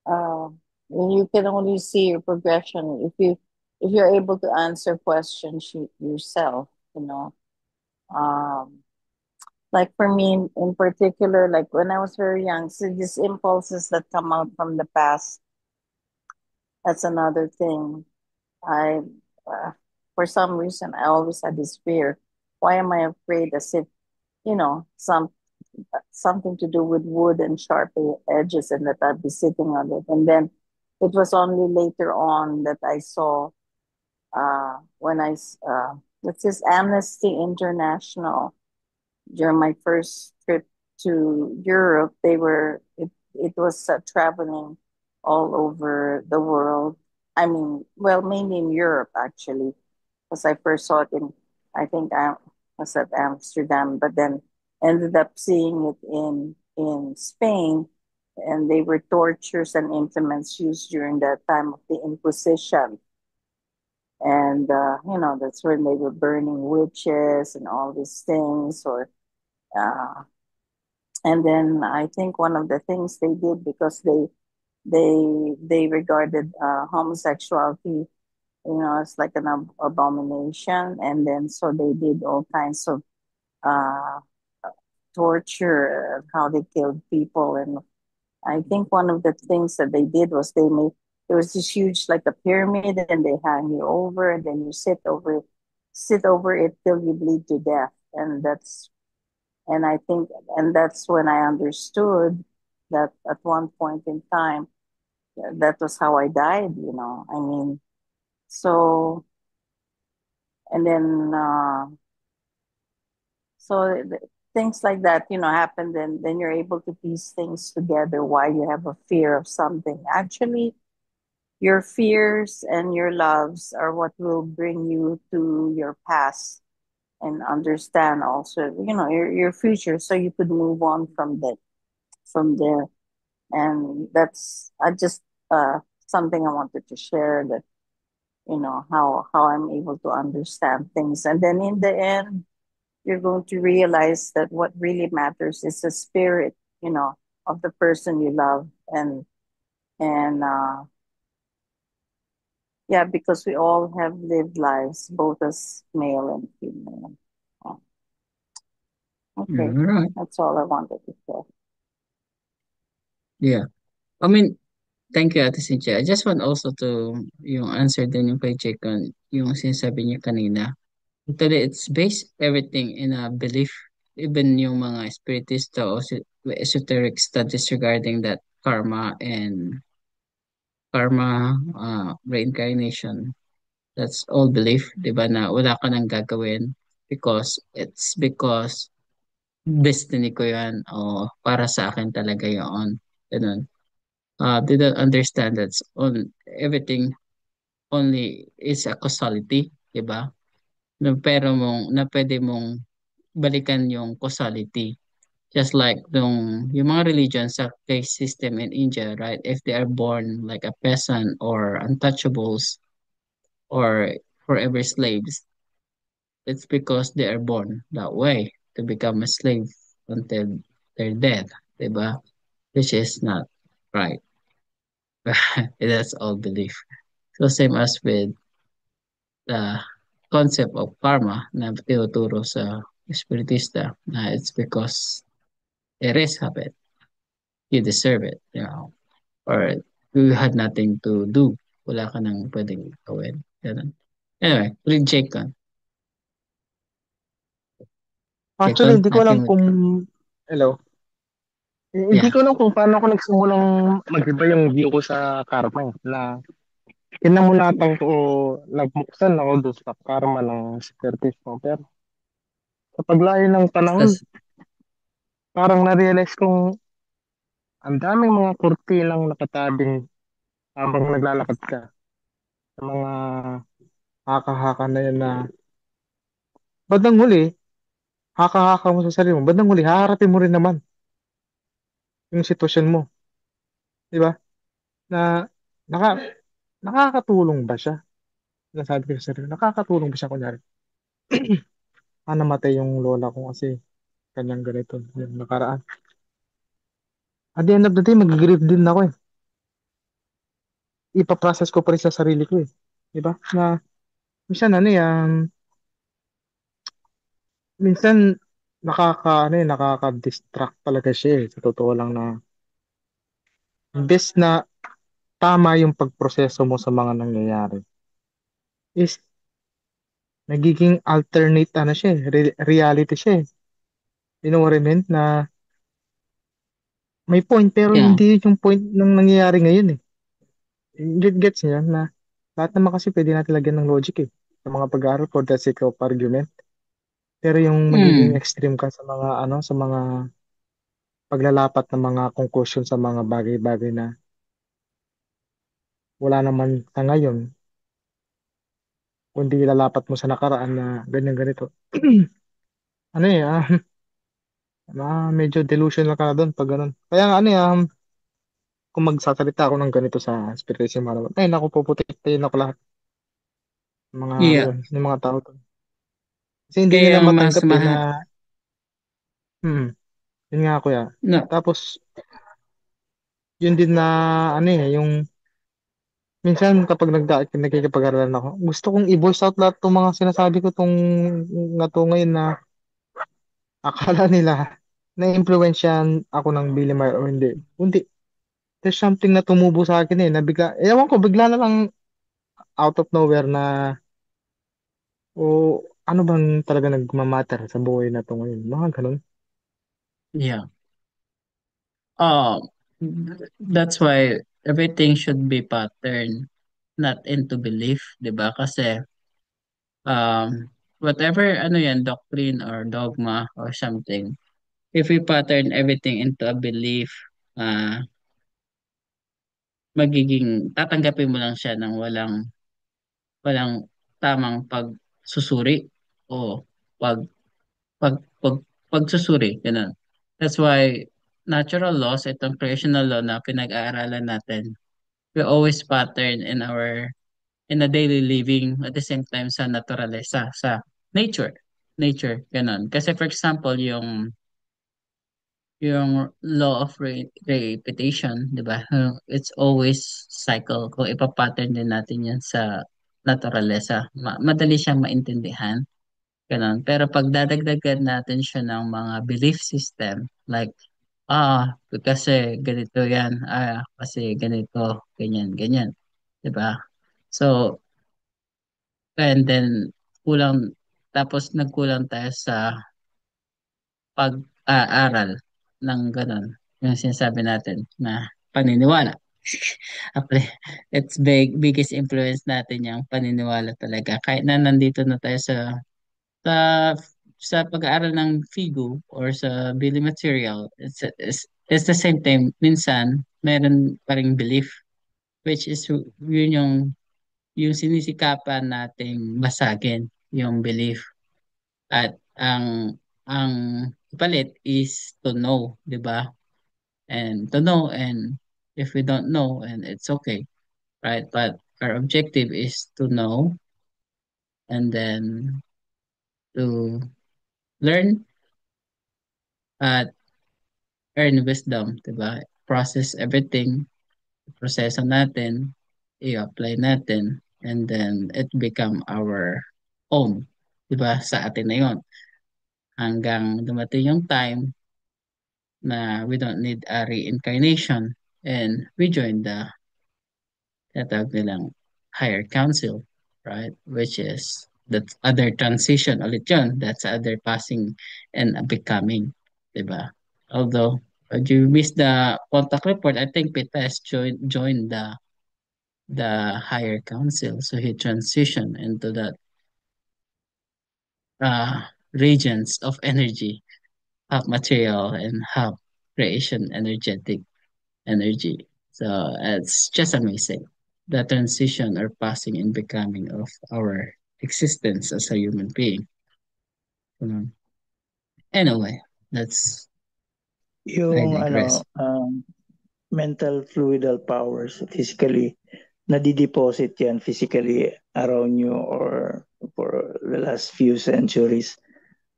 Uh, you can only see your progression if you're able to answer questions yourself. You know. Um, like for me in particular, like when I was very young, so these impulses that come out from the past, that's another thing. I, uh, for some reason, I always had this fear. Why am I afraid? As if, something to do with wood and sharp edges, and that I'd be sitting on it. And then it was only later on that I saw when this is Amnesty International during my first trip to Europe. It was traveling all over the world. I mean, well, mainly in Europe actually, because I first saw it I think I was at Amsterdam, but then ended up seeing it in Spain, and they were tortures and implements used during that time of the Inquisition. And that's when they were burning witches and all these things, or uh, and then I think one of the things they did because they regarded homosexuality, as like an abomination, and then so they did all kinds of uh, torture, how they killed people, and I think one of the things that they did was they made there was this huge like a pyramid, and they hang you over, and then you sit over it till you bleed to death, and I think, and that's when I understood that at one point in time, that was how I died, I mean, so, and then, things like that, happen, then you're able to piece things together why you have a fear of something. Actually, your fears and your loves are what will bring you to your past and understand also, your future, so you could move on from there. And that's I just something I wanted to share, that how I'm able to understand things, and then in the end you're going to realize that what really matters is the spirit, of the person you love, and yeah, because we all have lived lives both as male and female. Oh, Yeah, okay, all right. that's all I wanted to say. Yeah. I mean, thank you, Ate Cynthia. I just want also to yung answer din yung kay Jake on yung sinasabi niya kanina. Actually, it's based everything in a belief. Even yung mga spiritista o esoteric studies regarding that karma and reincarnation. That's all belief, di ba, na wala ka nang gagawin because destiny ko yan o para sa akin talaga yun. Ganun. They don't understand that's on everything only is a causality, di ba? Na pwede mong balikan yung causality. Just like yung mga religion sa caste system in India, right? If they are born like a peasant or untouchables or forever slaves, it's because they are born that way to become a slave until their death, diba? Which is not right. That's all belief. So same as with the concept of karma na tinuturo sa espiritista na it's because it is habit. You deserve it, or you had nothing to do. Wala ka nang pwedeng gawin. Ganun. Anyway, ulit Jaycon. Actually, Jaycon, hindi ko alam nothing with kung, ka. hello, hindi Yeah. ko alam kung paano ako nagsimulang mag-iba yung view ko sa karma, na kinamulatan ko o nagmuksan ako doon sa karma ng spiritismo. Pero sa paglayo ng panahon, Tas, parang na-realize kong ang daming mga kurtinang nakatabing habang naglalakad ka sa mga haka-haka na yun, na bandang huli, haka-haka mo sa sarili mo, bandang huli, haharapin mo rin naman yung sitwasyon mo. Di ba? Na naka, nakakatulong ba siya? Nasabi ko sa sarili, nakakatulong ba siya, kunyari? Namatay yung lola ko kasi kanyang ganito yung nakaraan. At the end of the day, mag-grieve din ako eh. Ipaprocess ko pa rin sa sarili ko eh. Di ba? Na minsan ano yan, minsan nakaka-distract talaga siya eh. Sa totoo lang, na imbes na tama yung pagproseso mo sa mga nangyayari, is nagiging alternate ano siya eh, reality siya eh. You know what I mean? Na may point pero yeah. hindi yung point ng nangyayari ngayon eh. Gets niya na lahat naman kasi pwede natin lagyan ng logic eh. Sa mga pag-aaral for the sake of argument. Pero yung magiging Hmm. extreme ka sa mga ano, sa mga paglalapat ng mga conclusion sa mga bagay-bagay na wala naman sa ngayon, kundi lalapat mo sa nakaraan na ganyan ganito. Ano eh, medyo delusional ka na doon pag ganun. Kaya nga ano eh, kung magsasalita ako ng ganito sa spiritualism, ay naku, puputik-tayin ako lahat ng mga ano Yeah. yun, ng mga tao doon. Kasi hindi Kaya nila ang mas matanggap eh na, maha... hmm, yun nga kuya. No. Tapos, yun din na, ano eh, yung, minsan kapag nagkikipag-aralan ako, gusto kong i-voice out lahat ng mga sinasabi ko tong nga to ngayon, na akala nila na-impluwensyahan ako ng Billy Mayer o hindi. Hindi. There's something na tumubo sa akin eh, na bigla, ewan ko, bigla na lang out of nowhere na, o ano bang talaga nagmamatter sa buhay na to ngayon. Mga ganun. Yeah. Um, that's why everything should be pattern, not into belief, 'di ba? Kasi whatever ano yan, doctrine or dogma or something, if we pattern everything into a belief, magiging tatanggapin mo lang siya ng walang tamang pagsusuri o pag pag pag pagsusuri, ganun. That's why natural laws, itong creational law na pinag-aaralan natin, we always pattern in a daily living at the same time sa naturalesa, sa nature. Nature, ganun. Kasi for example, yung law of repetition, di ba? It's always cycle. Kung ipapattern din natin yan sa naturalesa, madali siyang maintindihan. Ganun. Pero pag dadagdagan natin siya ng mga belief system, like, kasi ganito yan, kasi ganito, ganyan, ganyan. Diba? So, and then, tapos nagkulang tayo sa pag-aaral ng gano'n. Yung sinasabi natin na paniniwala. Actually, it's biggest influence natin yung paniniwala talaga. Kahit na nandito na tayo sa, sa pag-aaral ng Figu or sa building material, it's the same time. Minsan, meron pa ring belief, which is yun yung sinisikapan nating basagin yung belief. At ang palit is to know, 'di ba? And to know, and if we don't know, and it's okay, right? But our objective is to know, and then to learn at earn wisdom, 'di ba? Process everything, proseso natin, i-apply natin, and then it become our own, 'di ba? Sa atin na 'yon. Hanggang dumating yung time na we don't need a reincarnation and we join the tinatawag nilang higher council, right? Which is that other transition ulit yun. That's other passing and becoming, diba? Although, you missed the contact report, I think Pitas joined the higher council. So he transitioned into that regions of energy, half material and half creation energetic energy. So it's just amazing the transition or passing and becoming of our existence as a human being. Um, Anyway, that's I Yung digress. mental fluidal powers physically, nadideposit yan physically around you or for the last few centuries.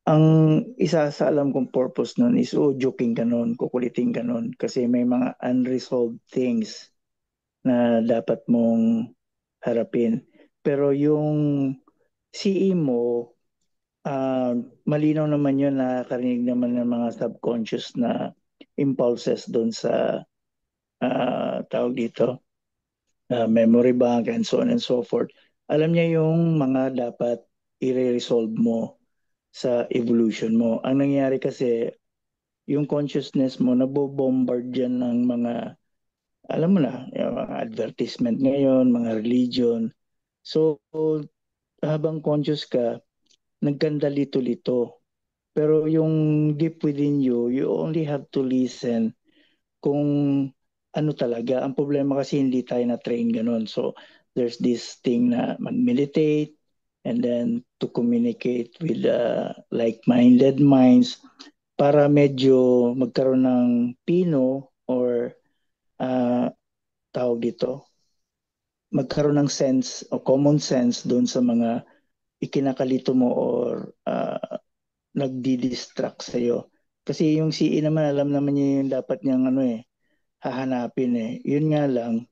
Ang isa sa alam kong purpose nun is joking ka nun, kukulitin ka nun kasi may mga unresolved things na dapat mong harapin. Pero yung CE mo, malinaw naman yun, nakakarinig naman ng mga subconscious na impulses doon sa tawag dito, memory bank and so on and so forth. Alam niya yung mga dapat i-resolve mo sa evolution mo. Ang nangyayari kasi, yung consciousness mo, nabobombard yan ng mga, alam mo na, yung mga advertisement ngayon, mga religion. So, habang conscious ka, nagkanda lito-lito. Pero yung deep within you, you only have to listen kung ano talaga. Ang problema kasi hindi tayo na-train ganun. So, there's this thing na mag-meditate and then to communicate with like-minded minds para medyo magkaroon ng pino or uh, tawag dito, magkaroon ng sense o common sense doon sa mga ikinakalito mo or nagdi-distract sa'yo. Kasi yung CE naman, alam naman niya yung dapat niyang hahanapin eh. Yun nga lang,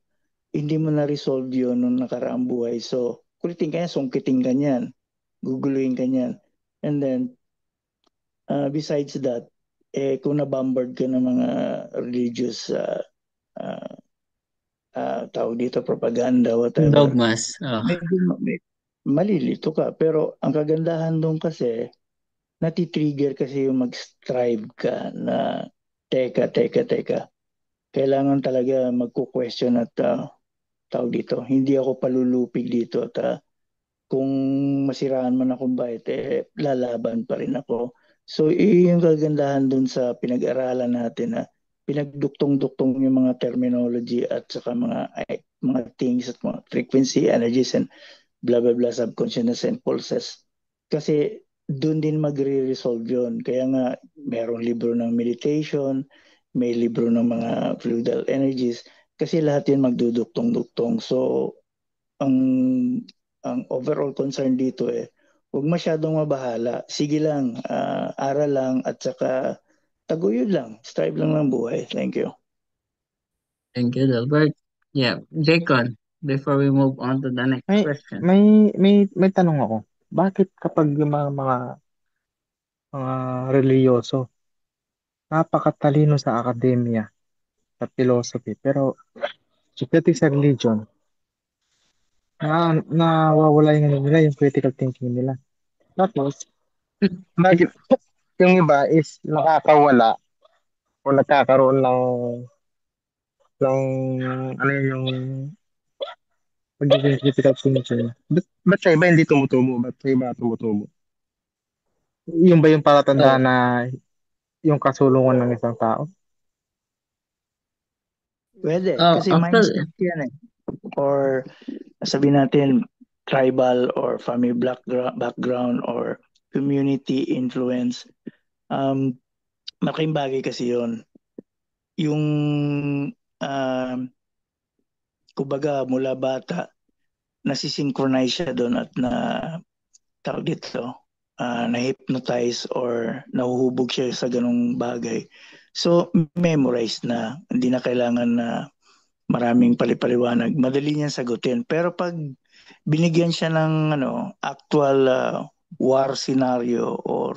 hindi mo na-resolve yun nung nakaraang buhay. So, kulitin ka yan, sungkitin ka niyan, guguluhin ka niyan. And then, besides that, kung na-bombard ka ng mga religious uh, tawag dito, propaganda, whatever, Dogmas. Oh. medyo malilito ka. Pero ang kagandahan doon kasi, natitrigger kasi yung mag-strive ka na teka. Kailangan talaga magko-question at tawag dito, hindi ako palulupig dito at kung masiraan man akong bait, lalaban pa rin ako. So, yung kagandahan dun sa pinag-aralan natin na pinagduktong-duktong yung mga terminology at saka mga things at mga frequency, energies, and blah, blah, blah, subconsciousness and pulses. Kasi doon din magre-resolve yun. Kaya nga, merong libro ng meditation, may libro ng mga fluidal energies, kasi lahat yun magduduktong-duktong. So, ang overall concern dito huwag masyadong mabahala. Sige lang, aral lang at saka taguyod lang. Strive lang ng buhay. Thank you. Thank you, Albert. Yeah, Jaycon, before we move on to the next May, question. may tanong ako. Bakit kapag yung mga reliyoso, napakatalino sa akademya, sa philosophy, pero pagdating sa religion, nawawala yung ano nila, yung critical thinking nila. Tapos, lagi, yung iba is nakakawala o nagkakaroon ng ano yung pagiging critical thinking. Ba't sa iba hindi tumutubo? Ba't sa iba tumutubo? Yung ba yung palatandaan Oh, na yung kasulungan ng isang tao? Pwede, oh, kasi actually, mindset yan eh. Or sabihin natin, tribal or family background or community influence. Um, Malaking bagay kasi yon. Yung, um, kumbaga, mula bata, nasisynchronize siya doon at tawag dito, na-hypnotize or nahuhubog siya sa ganong bagay. So, memorize na. Hindi na kailangan na maraming palipaliwanag. Madali niyan sagutin. Pero pag binigyan siya ng actual war scenario or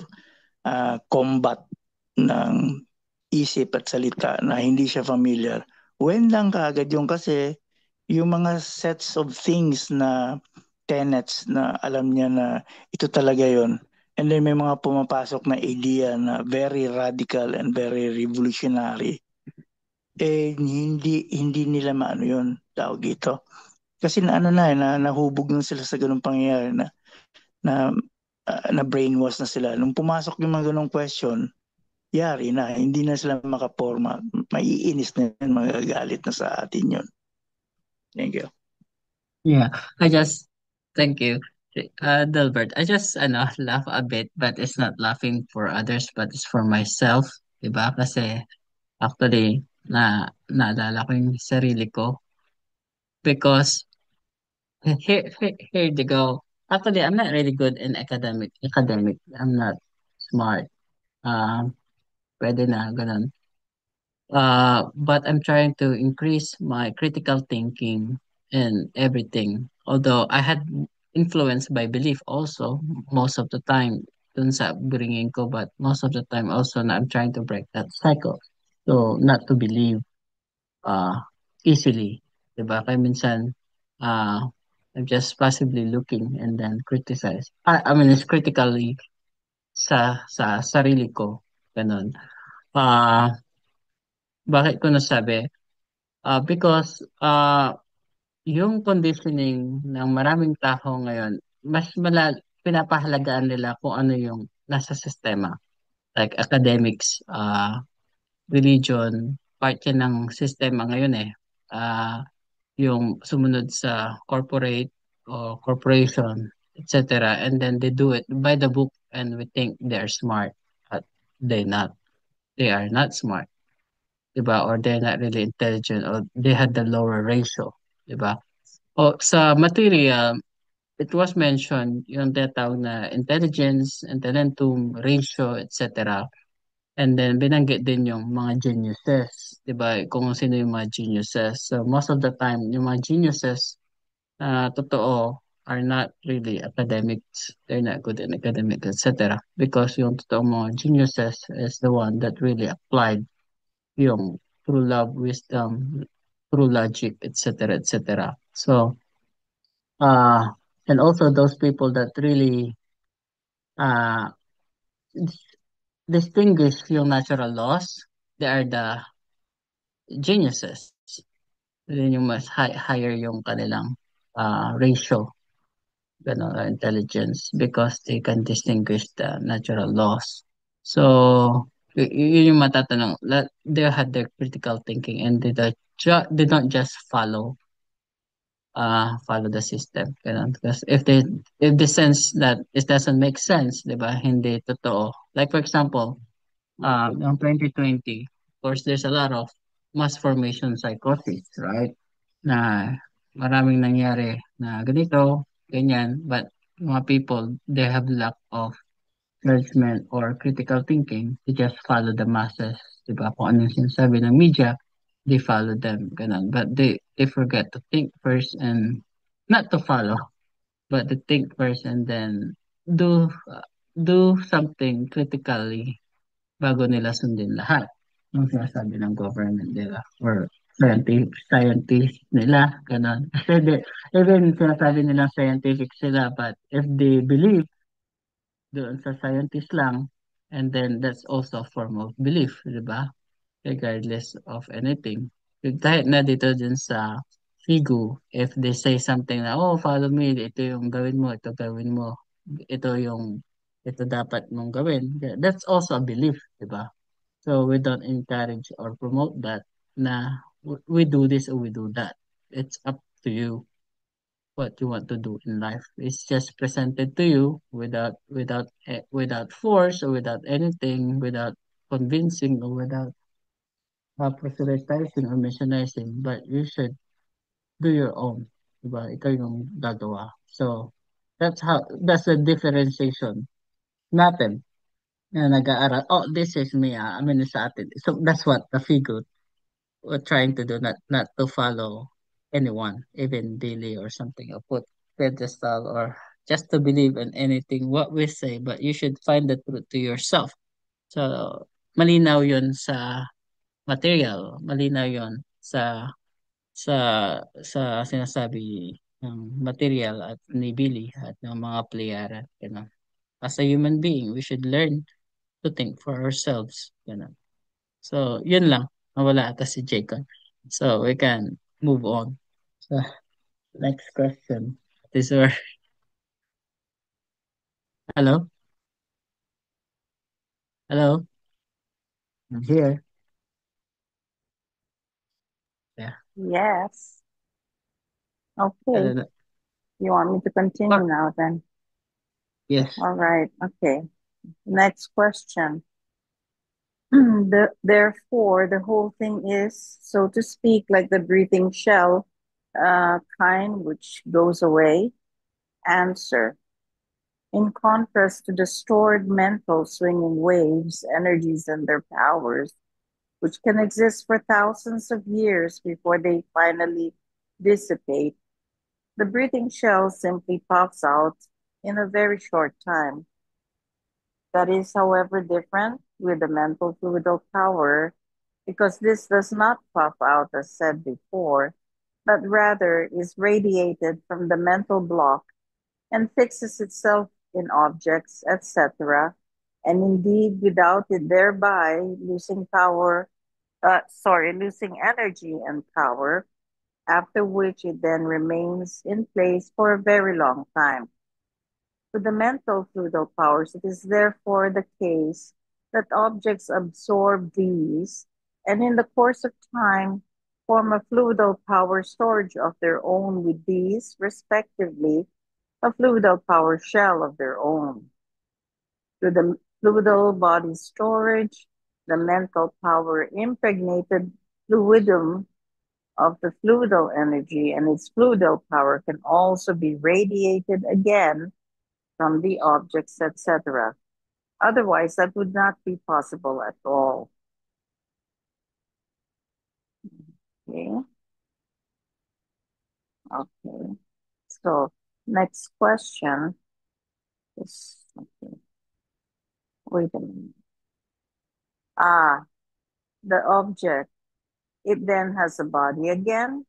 combat ng isip at salita na hindi siya familiar, when lang kaagad yung kasi yung mga sets of things na tenets na alam niya na ito talaga yon. And then may mga pumapasok na idea na very radical and very revolutionary. Hindi nila maano yun, tawag dito. Kasi nahubog na sila sa ganung pangyayari na, na brainwash na sila. Nung pumasok yung mga ganung question, yari na, hindi na sila makaporma. Maiinis na yun, magagalit na sa atin yun. Thank you. yeah, I just, thank you. Delbert, I just, laugh a bit, but it's not laughing for others, but it's for myself, diba? Kasi, actually, naalala ko yung sarili ko, because, here they go. Actually, I'm not really good in academic. I'm not smart. Um, Pwede na, ganun. But I'm trying to increase my critical thinking and everything. Although I had influenced by belief also most of the time dun sa bringing ko, but most of the time also na I'm trying to break that cycle. So not to believe uh easily, 'di ba? Kaya minsan I'm just passively looking and then criticize. I mean, it's critically sa sarili ko, ganun. Ah, bakit ko nasabi? Because yung conditioning ng maraming tao ngayon, pinapahalagaan nila kung ano yung nasa sistema. Like academics, religion, part yan ng sistema ngayon eh. Ah, yung sumunod sa corporate o corporation, etc. And then they do it by the book and we think they're smart. But they not. They are not smart. 'Di ba? Or they're not really intelligent or they had the lower ratio. 'Di ba? O sa material, it was mentioned yung tinatawag na intelligence, intellectum, ratio, etc. And then binanggit din yung mga geniuses, 'di ba? Kung sino yung mga geniuses. So most of the time, yung mga geniuses totoo are not really academics. They're not good in academics, etc. Because yung totoo mga geniuses is the one that really applied yung true love, wisdom, true logic, etc., etc. So, uh, and also those people that really uh, dis- distinguish yung natural laws, they are the geniuses. Yun yung mas higher yung kanilang ratio, ganun, intelligence, because they can distinguish the natural laws. So, yun yung matatanong. They had their critical thinking and they don't just follow the system. Ganun. Because if the sense that it doesn't make sense, di ba? Hindi totoo. Like for example, yung 2020, of course, there's a lot of mass formation psychosis, right? Na maraming nangyari na ganito, ganyan, but mga people, they have lack of judgment or critical thinking. They just follow the masses, di ba? Kung ano yung sinasabi ng media, they follow them, ganun. But they forget to think first and not to follow, but to think first and then do do something critically bago nila sundin lahat ng sinasabi ng government nila or scientist nila, ganun. Kasi even sinasabi nilang scientific sila, but if they believe doon sa scientist lang, and then that's also a form of belief, di ba? regardless of anything. Kahit na dito dun sa Figu, if they say something na, oh, follow me, ito yung gawin mo, ito gawin mo, ito yung, ito dapat mong gawin. That's also a belief, di ba? So we don't encourage or promote that na we do this or we do that. It's up to you what you want to do in life. It's just presented to you without force or without anything, without convincing or without proselytizing or missionizing. But you should do your own. Diba? Ikaw yung gagawa. So that's the differentiation natin na nag-aaral. Oh, this is me. Amin sa atin. So that's what the figure we're trying to do, not to follow anyone, even Billy or something, or put pedestal or just to believe in anything what we say, but you should find the truth to yourself. So, malinaw yun sa material, malinaw yun sa sinasabi ng material at ni Billy at ng mga playera. You know. As a human being, we should learn to think for ourselves. You know. So, yun lang. Nawala ata si Jacob. So, we can move on. So, next question. This or hello? Hello? I'm here. Yeah. Yes. I Okay. don't know. You want me to continue What? now then? Yes. All right. Okay. Next question. Therefore, the whole thing is, so to speak, like the breathing shell kind which goes away. Answer. In contrast to the stored mental swinging waves, energies, and their powers, which can exist for thousands of years before they finally dissipate, the breathing shell simply pops out in a very short time. That is, however, different with the mental fluidal power because this does not pop out as said before, but rather is radiated from the mental block and fixes itself in objects, etc., and indeed without it thereby losing energy and power, after which it then remains in place for a very long time. With the mental fluidal powers, it is therefore the case that objects absorb these and in the course of time form a fluidal power storage of their own with these, respectively, a fluidal power shell of their own. To the fluidal body storage, the mental power impregnated fluidum of the fluidal energy and its fluidal power can also be radiated again from the objects, etc. Otherwise, that would not be possible at all. Okay. Okay. So, next question is, okay. Wait a minute. The object, it then has a body again.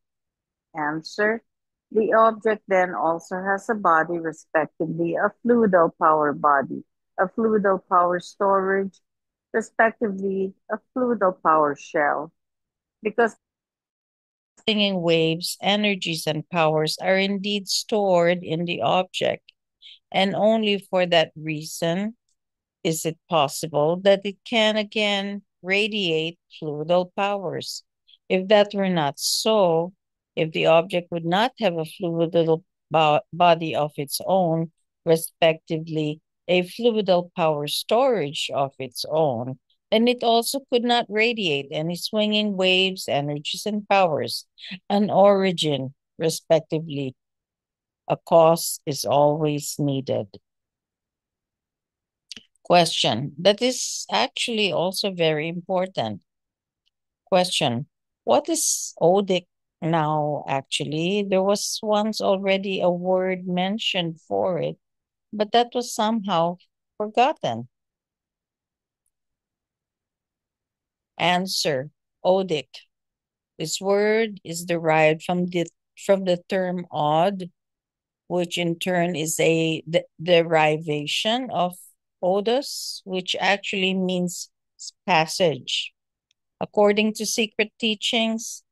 Answer. The object then also has a body, respectively, a fluidal power body, a fluidal power storage, respectively, a fluidal power shell. Because swinging waves, energies, and powers are indeed stored in the object, and only for that reason is it possible that it can again radiate fluidal powers. If that were not so, if the object would not have a fluidal body of its own, respectively, a fluidal power storage of its own, then it also could not radiate any swinging waves, energies, and powers, an origin, respectively. A cause is always needed. Question. That is actually also very important. Question. What is odic now, actually? There was once already a word mentioned for it, but that was somehow forgotten. Answer. Odic. This word is derived from the term odd, which in turn is a derivation of odos, which actually means passage. According to secret teachings,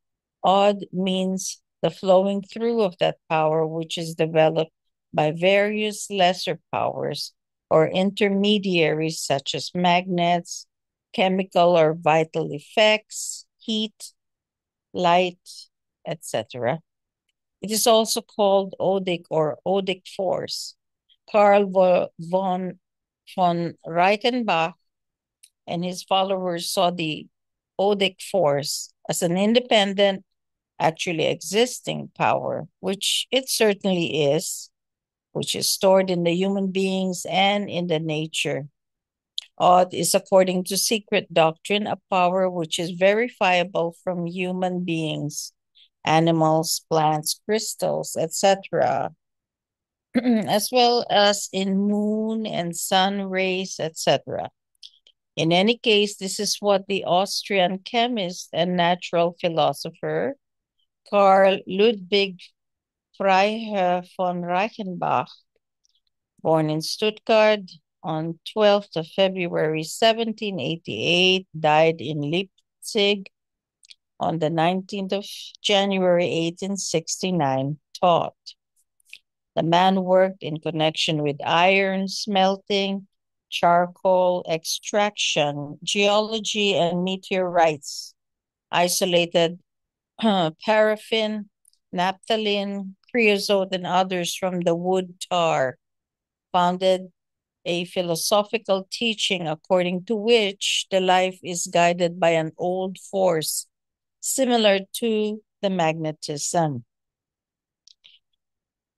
Od means the flowing through of that power which is developed by various lesser powers or intermediaries such as magnets, chemical or vital effects, heat, light, etc. It is also called odic or odic force. Von Reichenbach and his followers saw the odic force as an independent, actually existing power, which it certainly is, which is stored in the human beings and in the nature. Odd is, according to secret doctrine, a power which is verifiable from human beings, animals, plants, crystals, etc., as well as in moon and sun rays, etc. In any case, this is what the Austrian chemist and natural philosopher Carl Ludwig Freiherr von Reichenbach, born in Stuttgart on 12th of February 1788, died in Leipzig on the 19th of January 1869, taught. The man worked in connection with iron smelting, charcoal extraction, geology, and meteorites, isolated paraffin, naphthalene, creosote, and others from the wood tar, founded a philosophical teaching according to which the life is guided by an old force similar to the magnetism.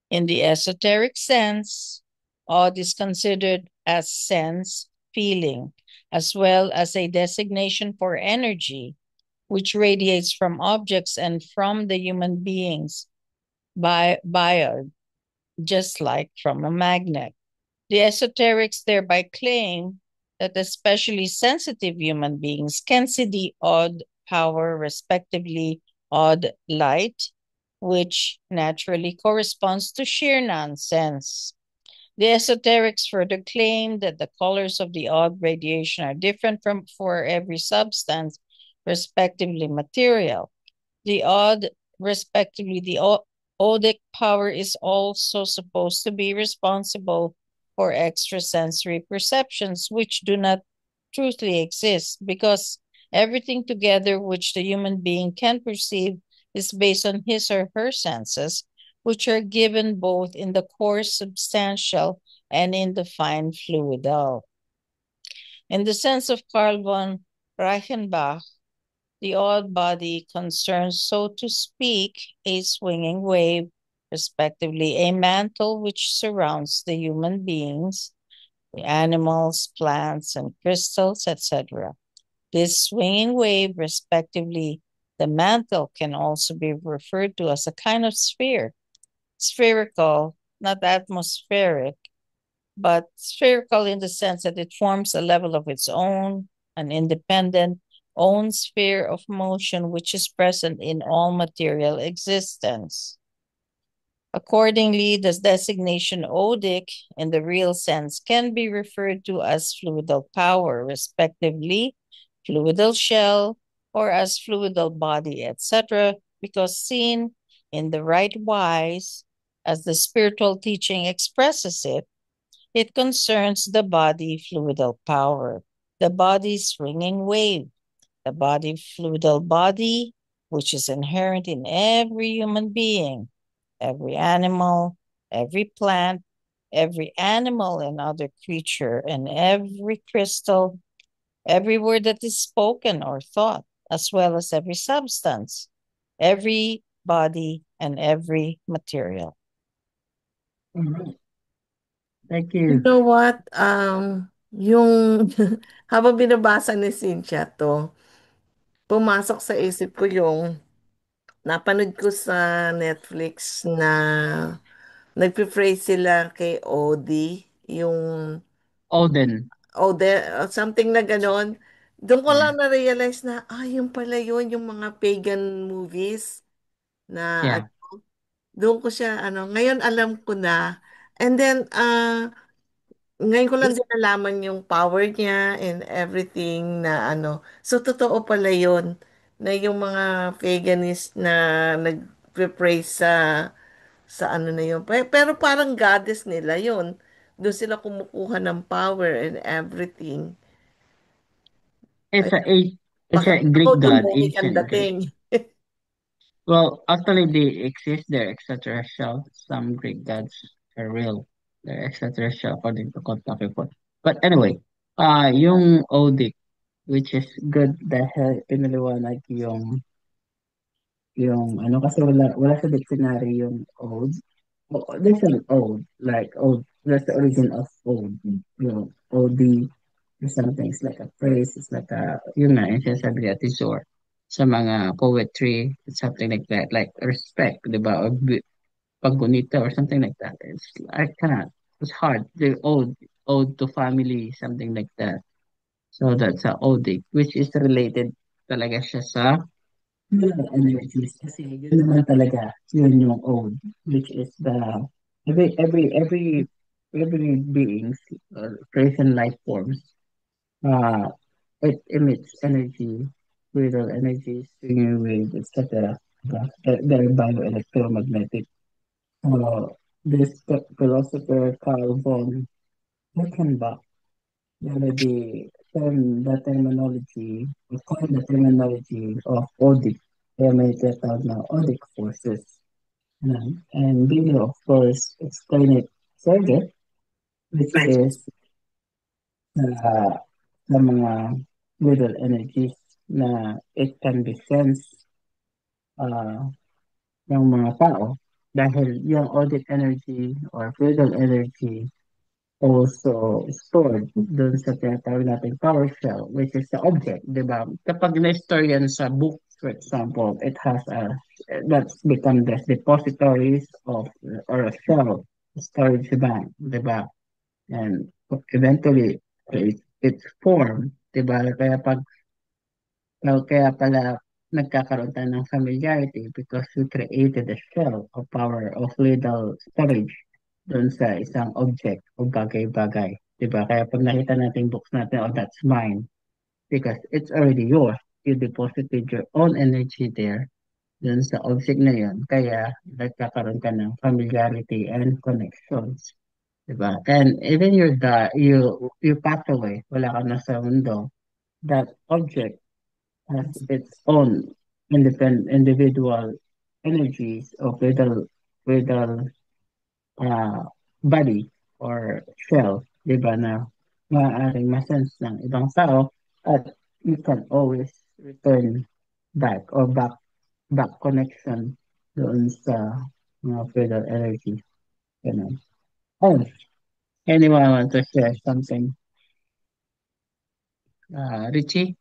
In the esoteric sense, odd is considered as sense, feeling, as well as a designation for energy, which radiates from objects and from the human beings by just like from a magnet. The esoterics thereby claim that especially sensitive human beings can see the odd power, respectively, odd light, which naturally corresponds to sheer nonsense. The esoterics further claim that the colors of the odd radiation are different from for every substance, respectively material. The odd, respectively, the odic power is also supposed to be responsible for extrasensory perceptions, which do not truthfully exist because everything together which the human being can perceive is based on his or her senses, which are given both in the coarse substantial and in the fine fluidal. In the sense of Carl von Reichenbach, the odd body concerns, so to speak, a swinging wave, respectively, a mantle which surrounds the human beings, the animals, plants, and crystals, etc. This swinging wave, respectively, the mantle can also be referred to as a kind of sphere, spherical, not atmospheric, but spherical in the sense that it forms a level of its own, an independent, own sphere of motion which is present in all material existence. Accordingly, the designation odic in the real sense can be referred to as fluidal power, respectively, fluidal shell, or as fluidal body, etc., because seen in the right wise, as the spiritual teaching expresses it, it concerns the body fluidal power, the body swinging wave, the body fluidal body, which is inherent in every human being, every animal, every plant, every animal and other creature, and every crystal, every word that is spoken or thought, as well as every substance, every body, and every material. Alright. Thank You you. know what? Yung habang binabasa ni Cynthia to, pumasok sa isip ko yung napanood ko sa Netflix na nagpe-pray sila kay Odie, yung Odin. something na ganon. Doon ko Yeah. lang na-realize na, yung pala yun, yung mga pagan movies na, Yeah. doon ko siya, ngayon alam ko na. And then, Ngayon ko lang din nalaman yung power niya and everything na ano. So, totoo pala yun na yung mga paganist na nag-pray sa ano na yun. Pero parang goddess nila yun. Doon sila kumukuha ng power and everything. It's Ay, it's baka a ako Greek god, demonic ang ancient Greek. dating. Well, actually, they exist. They're extraterrestrial. Some Greek gods are real. They're extraterrestrial according to Kentucky Foot. But anyway, yung Odic, which is good dahil pinaliwanag yung ano kasi wala sa dictionary yung old. Oh, there's an old, like old. That's the origin of old. Yung OD or something. It's like a phrase. It's like a yun nga yung sinasabi ni Ate Zor sa mga poetry, something like that, like respect, di ba? Or paggunita or something like that. I cannot. It's hard. The ode to family, something like that. So that's a odic, which is related talaga siya sa energies kasi yun naman talaga yun yung old which is the every beings creation life forms uh it emits energy vital energies singing waves etc. They're bioelectromagnetic. This philosopher Carl von Reichenbach the terminology, we coined the terminology of audit, parameter of now audit forces. And we will, of course, explain it further, which is uh, the mga little energies na it can be sensed uh, ng mga tao dahil yung audit energy or feudal energy also stored dun sa tinatawag nating PowerShell, which is the object, di ba? Kapag na-store yan sa book, for example, it has that's become the depositories of, or a shell, storage bank, di ba? And eventually, it's formed, di ba? Kaya pala nagkakaroon tayo ng familiarity because we created a shell of power of little storage doon sa isang object o bagay-bagay. Diba? Kaya pag nakita natin books natin, oh, that's mine. Because it's already yours. You deposited your own energy there doon sa object na yun. Kaya nagkakaroon ka ng familiarity and connections. Diba? And even you pass away, wala ka na sa mundo, that object has its own individual energies of little uh, body or shell, di ba, na maaaring masense ng ibang tao at you can always return back or back connection doon sa mga fetal energy. Ganun. Oh, anyone want to share something? Richie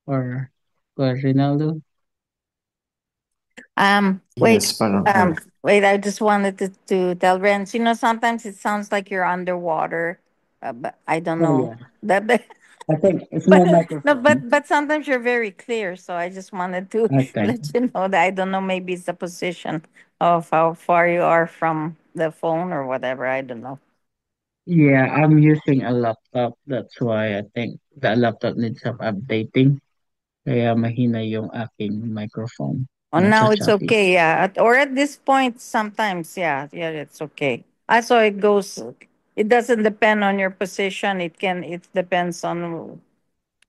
or Rinaldo? Yes, Wait, parang, wait, I just wanted to tell Renz, sometimes it sounds like you're underwater, but I don't Oh know yeah, that, I think it's but my no, microphone. but sometimes you're very clear, so I just wanted to Okay. let you know that I don't know, maybe it's the position of how far you are from the phone or whatever, I don't know. Yeah, I'm using a laptop. That's why I think the laptop needs some updating. Kaya mahina yung aking microphone. Oh, Nasa now it's Shopee. okay, yeah. Or at this point, sometimes, yeah, yeah, it's okay. So it goes. It doesn't depend on your position. It depends on,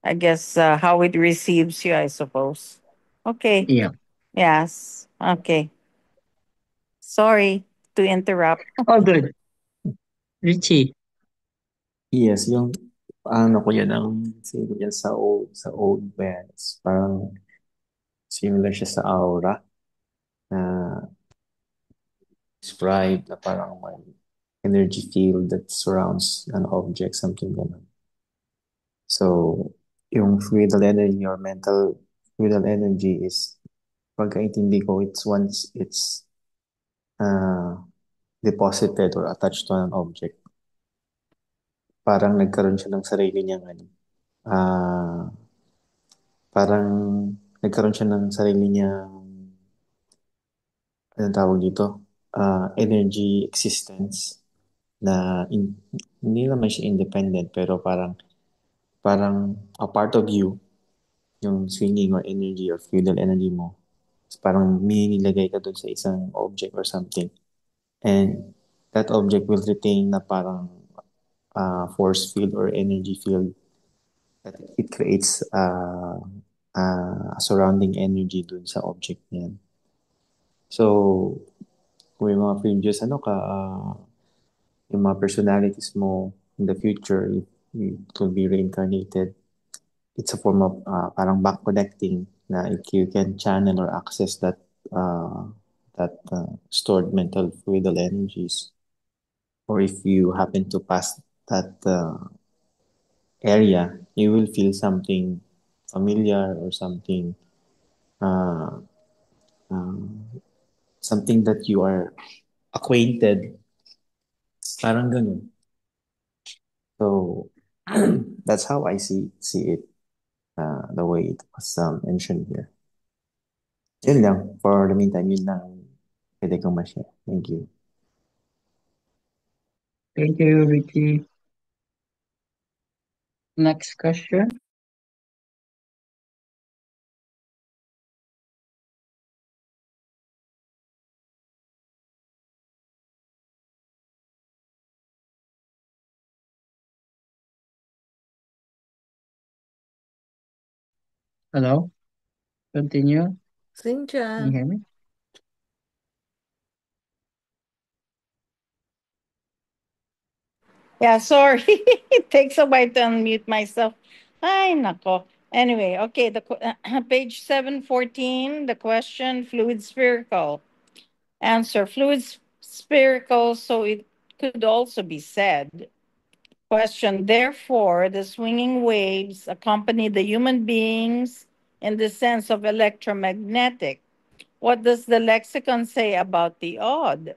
I guess, how it receives you, I suppose. Okay. Yeah. Yes. Okay. Sorry to interrupt. Oh, good. Richie. yes, yung, ano ko yan, ang say ko yan sa old bands, parang similar siya sa aura na describe na parang may energy field that surrounds an object, something ganun. So, yung fluidal energy or mental fluidal energy is, pagkaintindi ko, it's once it's uh, deposited or attached to an object, parang nagkaroon siya ng sarili niyang ano, ah, parang nagkaroon siya ng sarili niyang, anong tawag dito? Energy existence. na hindi naman siya independent pero parang a part of you, yung swinging or energy or feudal energy mo. Parang may nilagay ka dun sa isang object or something. And that object will retain na parang force field or energy field that it creates a surrounding energy dun sa object niyan. So, kung yung mga previous yung mga personalities mo in the future, if it will be reincarnated, it's a form of parang back connecting na if you can channel or access that stored mental fluidal energies, or if you happen to pass that area, you will feel something familiar or uh, um, something that you are acquainted, parang ganun. So that's how I see it, the way it was mentioned here. Yun lang. For the meantime, yun lang pwede kong ma-share. Thank you. Thank you, Ricky. Next question. Hello? Continue. Can you Cynthia. hear me? Yeah, sorry. It takes a while to unmute myself. Ay, nako. Anyway, okay, page 714, the question, fluid spherical. Answer, fluid spherical, so it could also be said. Question, therefore, the swinging waves accompany the human beings in the sense of electromagnetic. What does the lexicon say about the odd?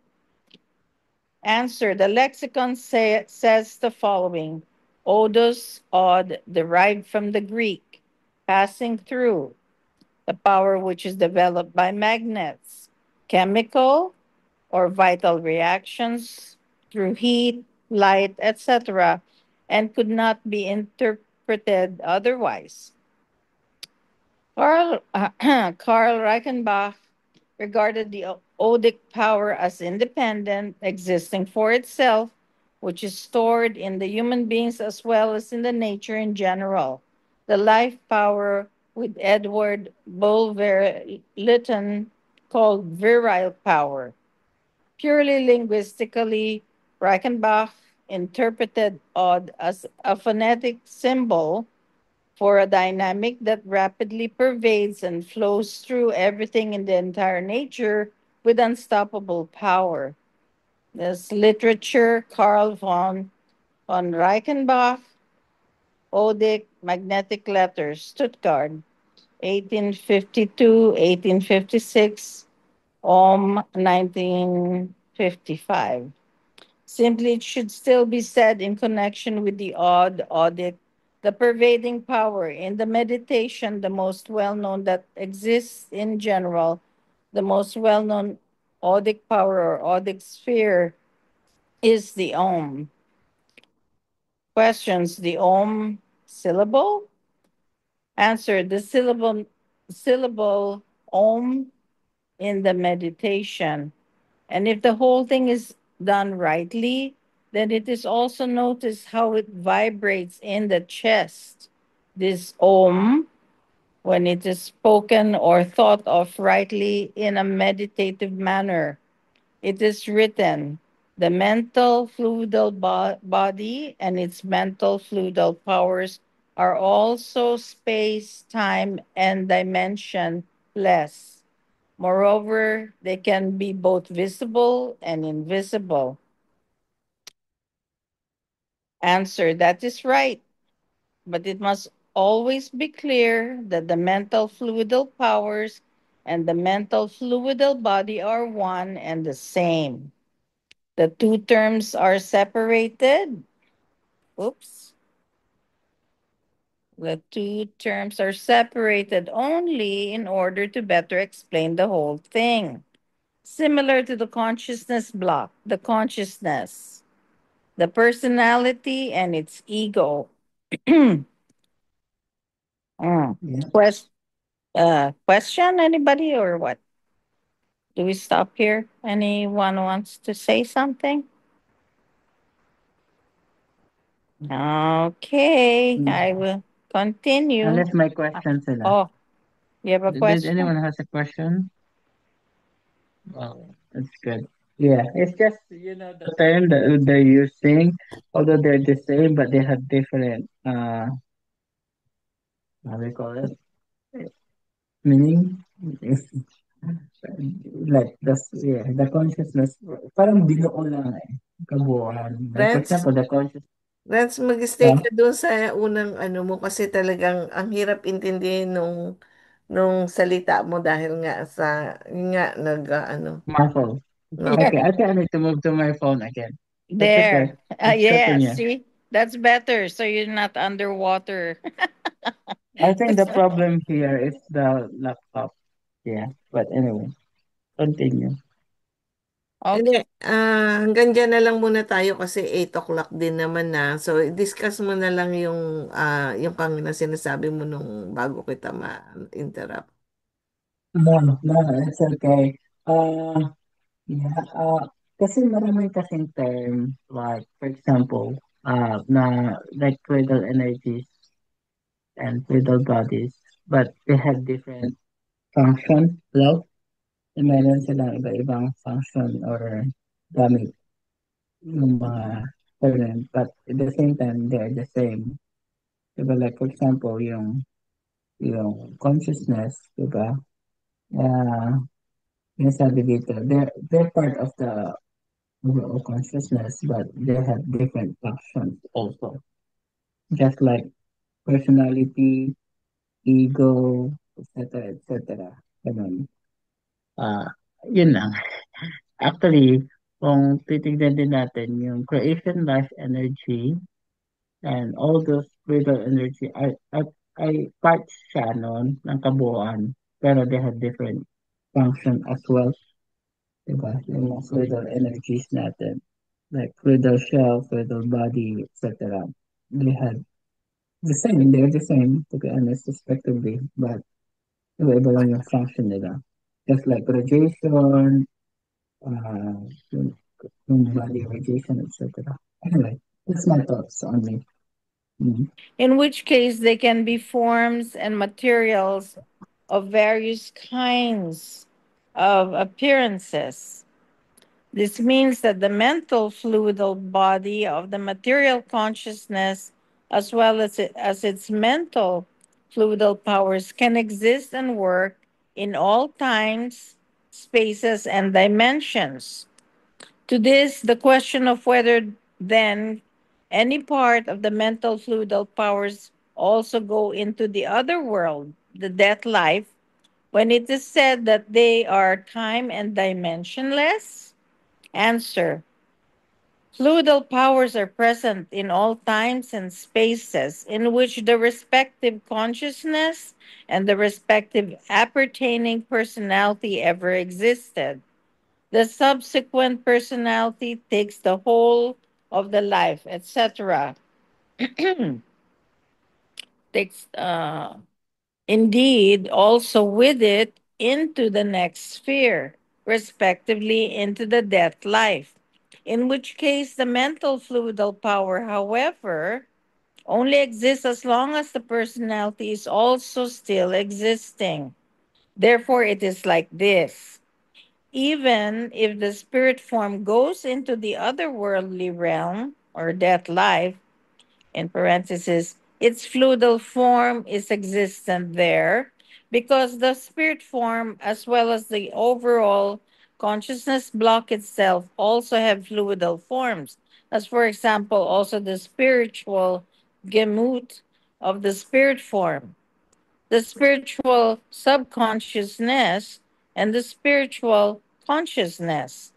Answer, the lexicon says the following: odus, odd, derived from the Greek, passing through, the power which is developed by magnets, chemical or vital reactions through heat, light, etc., and could not be interpreted otherwise. Karl Reichenbach regarded the odic power as independent, existing for itself, which is stored in the human beings as well as in the nature in general. The life power, with Edward Bulwer-Lytton called virile power. Purely linguistically, Reichenbach interpreted odd as a phonetic symbol for a dynamic that rapidly pervades and flows through everything in the entire nature with unstoppable power. This literature, Carl von Reichenbach, Odic Magnetic Letters, Stuttgart, 1852, 1856, Ohm, 1955. Simply, it should still be said in connection with the odd, odic, the pervading power in the meditation, the most well known that exists in general, the most well known odic power or odic sphere is the Om. Questions, the Om syllable? Answer, the syllable Om in the meditation. And if the whole thing is done rightly, then it is also noticed how it vibrates in the chest. This Om, when it is spoken or thought of rightly in a meditative manner, it is written. The mental fluidal body and its mental fluidal powers are also space, time, and dimension less. Moreover, they can be both visible and invisible. Answer, that is right. But it must always be clear that the mental fluidal powers and the mental fluidal body are one and the same. The two terms are separated. Oops. The two terms are separated only in order to better explain the whole thing. Similar to the consciousness block, the consciousness. the personality and its ego. Mm. Yeah. Quest, question anybody or what? Do we stop here? Anyone wants to say something? Okay, Mm. I will continue. Unless my question sila. Oh, you have a Did question? anyone has a question? Oh, that's good. Yeah, it's just the term that they're using, although they're the same, but they have different how do you call it, meaning. Like the consciousness, parang binuo lang kabuuan. Like for Renz, example, the conscious. Renz, mag-stay Yeah, ka doon sa unang ano mo kasi talagang ang hirap intindihin nung salita mo dahil nga sa, yun nga, ano, my phone. no. Okay, I think I need to move to my phone again. That's okay. There. Let's Yeah, continue. see? That's better. So you're not underwater. I think the problem here is the laptop. Yeah, but anyway, continue. Hindi, Okay. hanggang dyan na lang muna tayo kasi 8 o'clock din naman na. So, discuss mo na lang yung kanina sinasabi mo nung bago kita ma-interrupt. No, no, it's okay. Yeah, kasi marami kasing term, like, for example, na like cradle energies and cradle bodies, but they have different function. Hello? Meron silang iba-ibang function or gamit yung mga term, but at the same time, they're the same. Diba, like, for example, yung consciousness, diba? Uh, yung sabi dito, they're part of the overall consciousness, but they have different functions also. Just like personality, ego, etc., etc. Ganun. Ah, yun lang. Actually, kung titignan din natin yung creation life energy and all those spiritual energy ay parts siya nun ng kabuuan, pero they have different function as well. Diba? Yung mga spiritual energies natin. Like cradle shell, cradle body, etc. They had the same, they're the same, to be honest, respectively, but iba-iba lang yung function nila. Just like radiation, uh, yung, yung body radiation, etc. Anyway, that's my thoughts on me. Mm. In which case, they can be forms and materials of various kinds of appearances. This means that the mental fluidal body of the material consciousness, as well as its mental fluidal powers, can exist and work in all times, spaces, and dimensions. To this, the question of whether then any part of the mental fluidal powers also go into the other world, the death life, when it is said that they are time and dimensionless? Answer: fluidal powers are present in all times and spaces in which the respective consciousness and the respective appertaining personality ever existed. The subsequent personality takes the whole of the life, etc. Takes indeed also with it into the next sphere, respectively into the death life. In which case, the mental fluidal power, however, only exists as long as the personality is also still existing. Therefore, it is like this: even if the spirit form goes into the otherworldly realm or death life, in parentheses, its fluidal form is existent there because the spirit form, as well as the overall consciousness block itself, also have fluidal forms. As, for example, also the spiritual gemut of the spirit form, the spiritual subconsciousness, and the spiritual consciousness.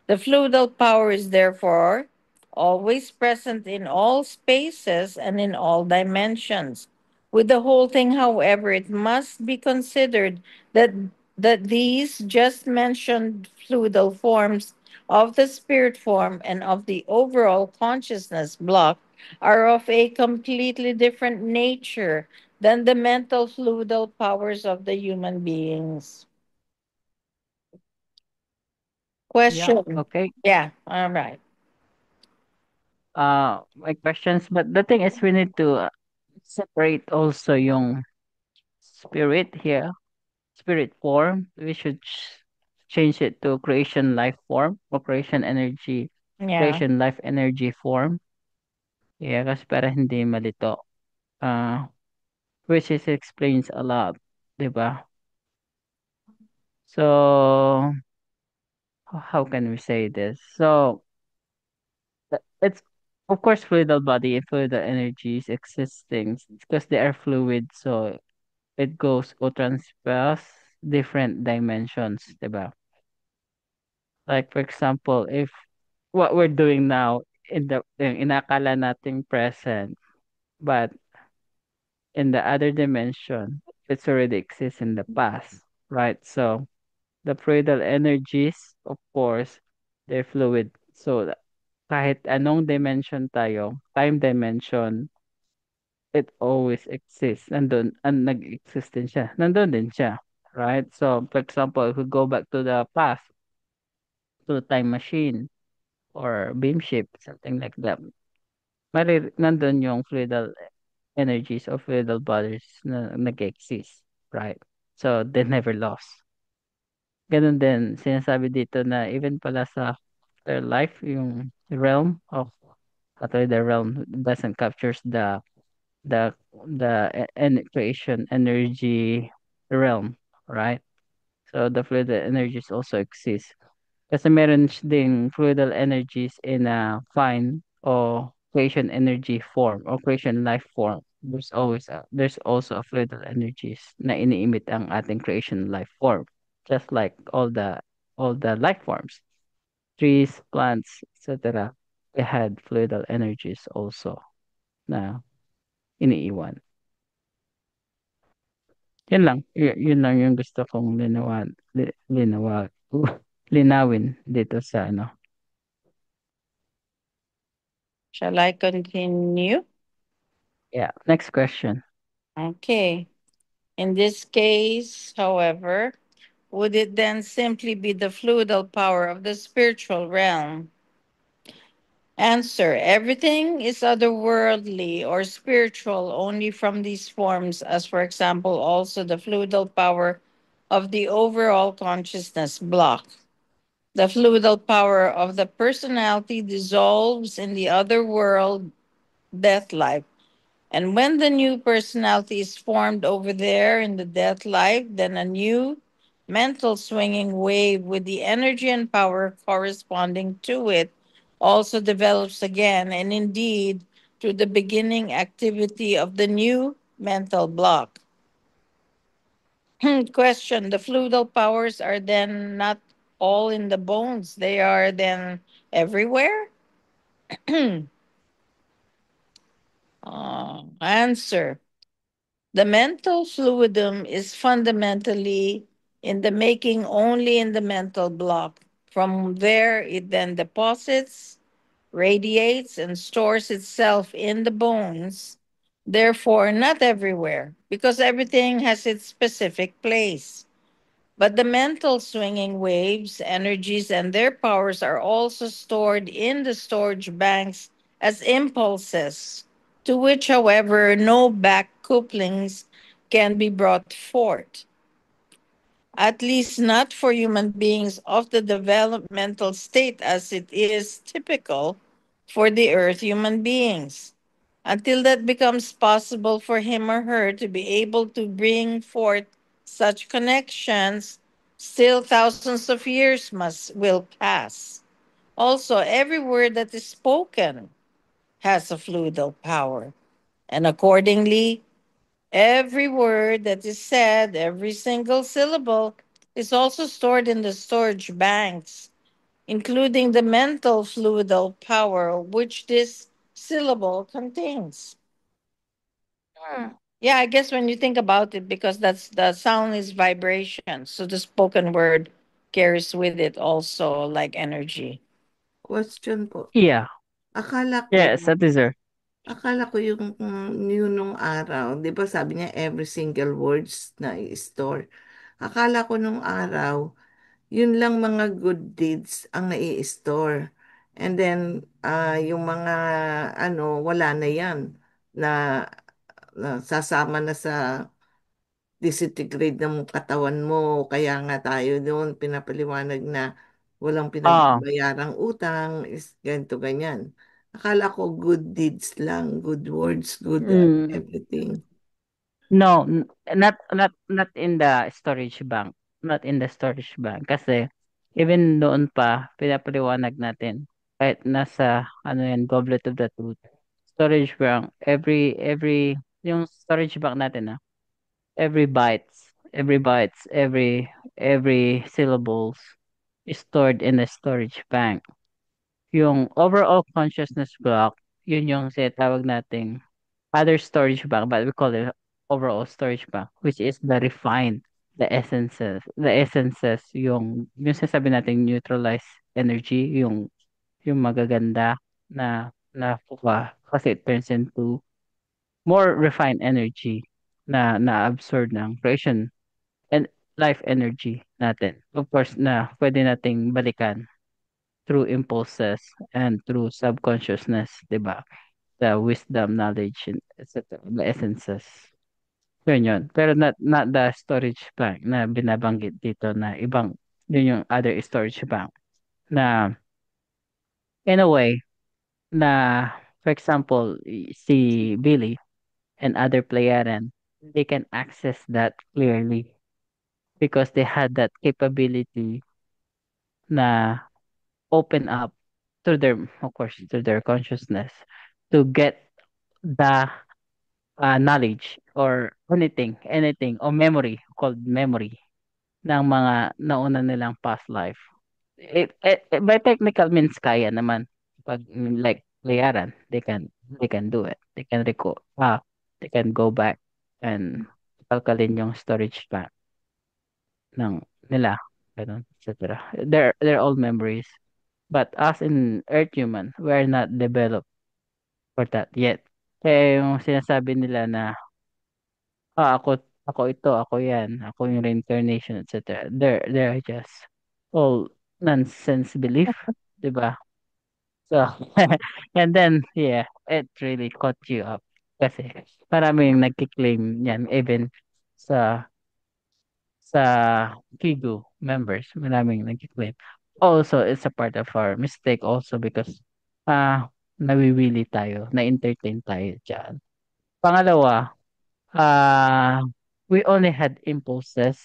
The fluidal power is therefore always present in all spaces and in all dimensions. With the whole thing, however, it must be considered that these just mentioned fluidal forms of the spirit form and of the overall consciousness block are of a completely different nature than the mental fluidal powers of the human beings. Yeah, Question. okay. Yeah, all right. My questions, but the thing is we need to separate also yung spirit here, spirit form. We should change it to creation life form or Yeah. creation life energy form. Yeah, kasi para hindi malito. Uh, which is explains a lot, 'di ba? So, how can we say this? So, it's of course fluidal body and fluidal energies existing because they are fluid, so it goes or transfers different dimensions, 'di ba? Like for example, if what we're doing now in inakala nating present, but in the other dimension, it's already exists in the past, right? So the fluidal energies, of course, they're fluid. So kahit anong dimension tayo, time dimension, it always exists. Nandun, nag-exist din siya. Nandun din siya. Right? So, for example, if we go back to the past, to the time machine, or beam ship, something like that, nandun yung fluidal energies or fluidal bodies na nag-exist. Right? So, they never lost. Ganun din, sinasabi dito na even pala sa their life, yung realm of, actually the realm doesn't captures the creation energy realm, right? So the fluid energies also exist. Kasi meron ding fluidal energies in a fine or creation energy form or creation life form. There's also a fluidal energies na iniimit ang ating creation life form. Just like all the life forms, trees, plants, etc. They had fluidal energies also na iniiwan. Yun lang, yun lang yung gusto kong linawin dito sa ano. Shall I continue? Yeah, next question. Okay. In this case, however, would it then simply be the fluidal power of the spiritual realm? Answer. Everything is otherworldly or spiritual only from these forms, as for example, also the fluidal power of the overall consciousness block. The fluidal power of the personality dissolves in the other world, death life. And when the new personality is formed over there in the death life, then a new mental swinging wave with the energy and power corresponding to it also develops again, and indeed, through the beginning activity of the new mental block. Question. The fluidal powers are then not all in the bones, they are then everywhere? Answer. The mental fluidum is fundamentally in the making only in the mental block. From there, it then deposits, radiates, and stores itself in the bones. Therefore, not everywhere, because everything has its specific place. But the mental swinging waves, energies, and their powers are also stored in the storage banks as impulses, to which, however, no back couplings can be brought forth, at least not for human beings of the developmental state as it is typical for the earth human beings. Until that becomes possible for him or her to be able to bring forth such connections, still thousands of years must will pass. Also, every word that is spoken has a fluidal power, and accordingly, every word that is said, every single syllable, is also stored in the storage banks, including the mental fluidal power which this syllable contains. Yeah, I guess when you think about it, because that's the sound is vibration, so the spoken word carries with it also like energy. Question po. Yeah. Akala ko, Yes, that is her. akala ko yung yun nung araw, di ba sabi niya every single words na i-store. Akala ko nung araw, yun lang mga good deeds ang nai-store. And then, yung mga, wala na yan. Na, sasama na sa disintegrate ng katawan mo. Kaya nga tayo doon pinapaliwanag na walang Ah, pinagbabayarang utang, is ganito, ganyan. Akala ko good deeds lang, good words, good mm, everything. no, not in the storage bank. Not in the storage bank. Kasi, even noon pa, pinapaliwanag natin, kahit nasa, ano yan, Goblet of the Truth, storage bank, yung storage bank natin, every syllables is stored in the storage bank. Yung overall consciousness block, yun yung tinatawag nating other storage bank, but we call it overall storage bank, which is the refined, the essences, yung sasabi natin neutralized energy, yung magaganda kasi it turns into more refined energy na absorb ng creation and life energy natin. Of course, na pwede nating balikan through impulses and through subconsciousness, 'di ba? The wisdom, knowledge, and etc. The essences. Yun. Pero not the storage bank na binabanggit dito na ibang, yun yung other storage bank na in a way na, for example, si Billy and other playaran, they can access that clearly because they had that capability na open up to their, of course, to their consciousness to get the knowledge or anything or memory called memory ng mga nauna nilang past life. By technical means kaya naman pag like playaran, they can do it. They can go back and kalkalin yung storage bank ng nila, ganun, etc. They're all memories. But us in Earth human, we're not developed for that yet. Kaya yung sinasabi nila na, ako ito, ako yan, ako yung reincarnation, etc. They're just all nonsense belief, di ba? So, and then, yeah, it really caught you up. Kasi, maraming nagkiklaim yan, even sa sa Kigu members, maraming nagkiklaim. Also, it's a part of our mistake also because nawiwili tayo, na-entertain tayo dyan. Pangalawa, ah we only had impulses,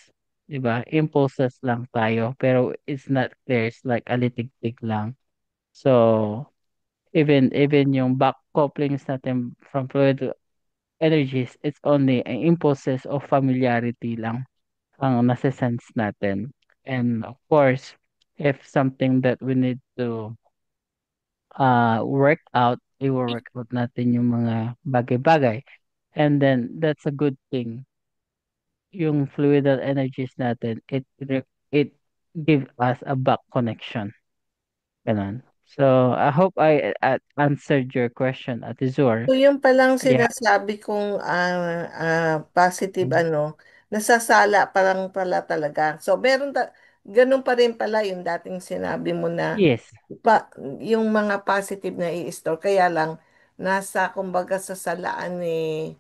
'di ba? Impulses lang tayo, pero it's not clear, it's like alitig-tig lang. So, even yung back couplings natin from fluid energies, it's only impulses of familiarity lang ang nasa-sense natin. And of course, if something that we need to work out, i-work out natin yung mga bagay-bagay. And then that's a good thing. Yung fluidal energies natin, it give us a back connection. Ganun. So, I hope I answered your question, Ate Zor. So, yung palang Yeah. sinasabi kong positive nasasala parang pala talaga. So, ganun pa rin pala yung dating sinabi mo na Yes. yung mga positive na i-store. Kaya lang, kumbaga sa salaan may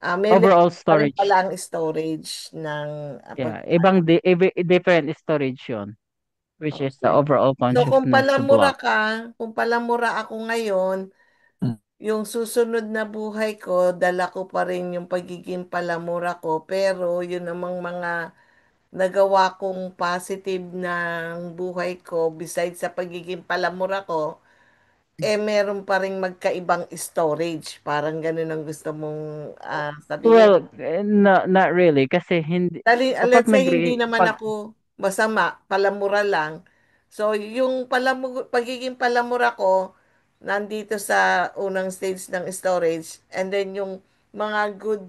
limit Overall pa rin pala storage. ang storage ng Yeah. Different storage yun, which is the okay. overall So, consciousness block. kung palamura ako ngayon, yung susunod na buhay ko, dala ko pa rin yung pagiging palamura ko, pero yun namang mga nagawa kong positive ng buhay ko, besides sa pagiging palamura ko, meron pa rin magkaibang storage. Parang ganun ang gusto mong sabihin. Well, not really kasi hindi kapag Let's say hindi naman pag ako masama, palamura lang. So, yung pagiging palamura ko, nandito sa unang stage ng storage, and then yung mga good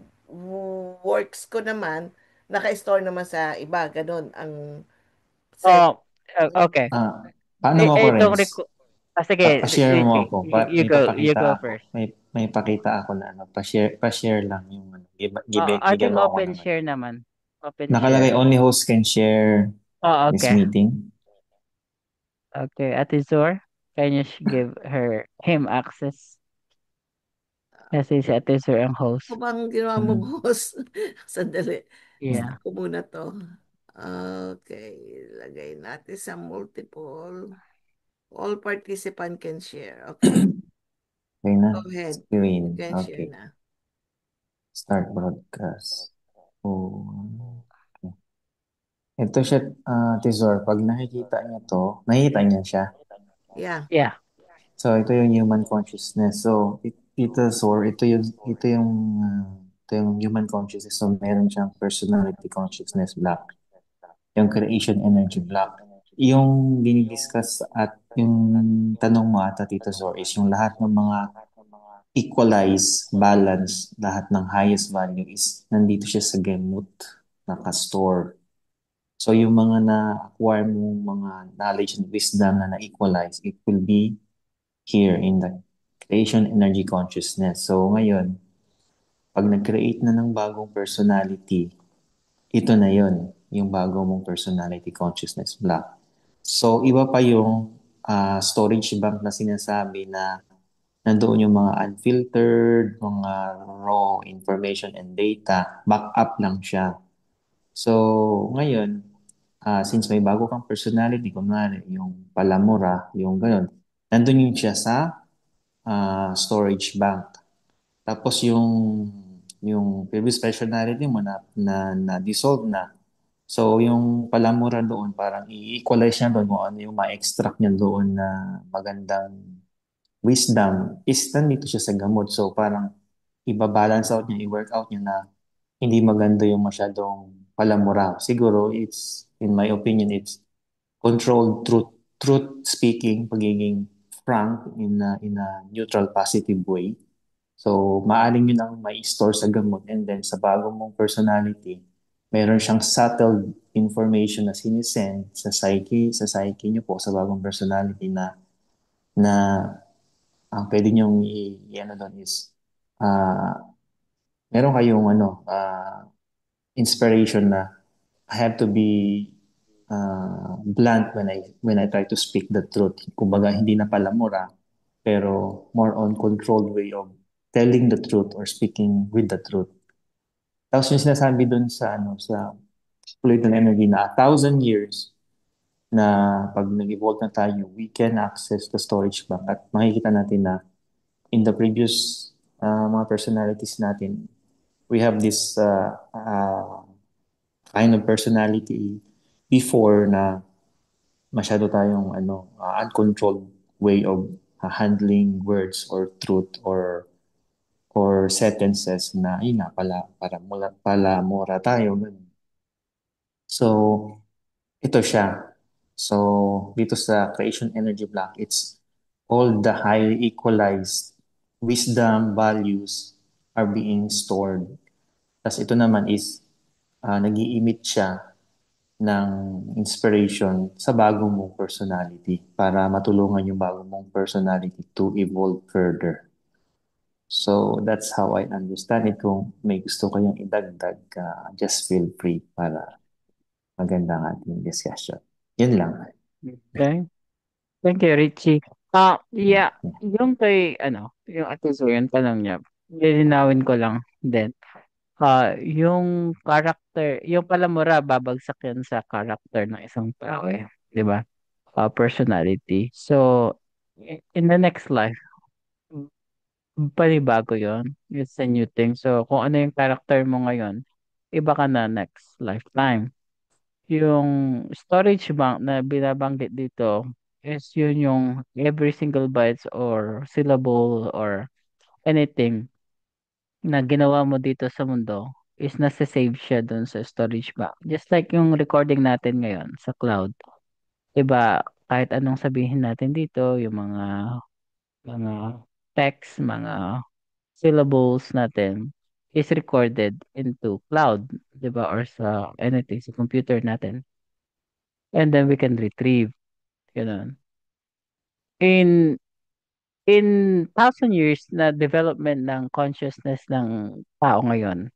works ko naman, naka-store naman sa iba. Ganun ang Say, Oh, okay. Ah, paano mo ako, Itong Renz? sige, Pa-share mo Richie, ako. you May go, you papakita go ako. first. May pakita ako na ano. Pa-share lang yung ano. I Bigyan think mo ako open ng ano. share naman. Open Nakalagay share. only host can share Oh, this okay. meeting. Okay, Ate Zor, can you give him access? Kasi si Ate Zor ang host. Ako bang ginawa mong Hmm. host? Sandali. Yeah. Stop ko muna to. Okay. Lagay natin sa multiple. All participant can share. Okay. Okay na. Go ahead. You Screen. can share Okay. na. Start broadcast. Oh. Okay. Ito siya, Tizor. Pag nakikita niya to, nakikita niya siya. Yeah. Yeah. So, ito yung human consciousness. So, ito, Sor, ito yung human consciousness. So, meron siyang personality consciousness block. Yung creation energy block. Yung dinidiscuss at yung tanong mo ata, Tito Zor, is yung lahat ng mga equalize, balance, lahat ng highest value is nandito siya sa gamut, naka-store. So, yung mga na-acquire mong mga knowledge and wisdom na na-equalize, it will be here in the creation energy consciousness. So ngayon, pag nag-create na ng bagong personality, ito na yon yung bago mong personality consciousness block. So iba pa yung storage bank na sinasabi na nandoon yung mga unfiltered, mga raw information and data, backup lang siya. So ngayon, since may bago kang personality, kunwari yung palamura, yung ganun, nandun yun siya sa storage bank. Tapos yung previous personality mo na dissolve na. So yung palamura doon parang i-equalize niya doon kung ano yung ma-extract niya doon na magandang wisdom is nandito siya sa gamot. So parang ibabalance out niya, i-work out niya na hindi maganda yung masyadong palamura. Siguro in my opinion, it's controlled truth speaking, pagiging frank in a neutral positive way. So, maaring yun ang may store sa gamot and then sa bago mong personality, meron siyang subtle information na sinisend sa psyche niyo po sa bagong personality na ang pwede niyong i-ano doon is ah meron kayong inspiration na I have to be blunt when I try to speak the truth. Kumbaga, hindi na pala mura, pero more on controlled way of telling the truth or speaking with the truth. Tapos yung sinasabi dun sa fluid ng energy na 1,000 years na pag nag-evolve na tayo, we can access the storage bank at makikita natin na in the previous mga personalities natin, we have this kind of personality before na masyado tayong uncontrolled way of handling words or truth or sentences na yun nga pala mura tayo ganun. So ito siya. So dito sa creation energy block, it's all the highly equalized wisdom values are being stored. Tapos ito naman is nag-i-emit siya ng inspiration sa bagong mong personality para matulungan yung bagong mong personality to evolve further. So that's how I understand it. Kung may gusto kayong idagdag, just feel free para maganda ang ating discussion. Yun lang. Okay. Thank you, Richie. Yeah, yung yung Ate Zor, yung tanong niya, lilinawin ko lang din. Yung character, yung palamura, babagsak yan sa character ng isang tao eh. Di ba? Personality. So, in the next life, panibago yon. It's a new thing. So, kung ano yung character mo ngayon, iba ka na next lifetime. Yung storage bank na binabanggit dito is yun yung every single bytes or syllable or anything na ginawa mo dito sa mundo is nasa-save siya dun sa storage bank. Just like yung recording natin ngayon sa cloud. Diba, kahit anong sabihin natin dito, yung mga text, mga syllables natin is recorded into cloud, 'di ba? Or sa anything sa computer natin. and then we can retrieve, gano'n. In in thousand years na development ng consciousness ng tao ngayon,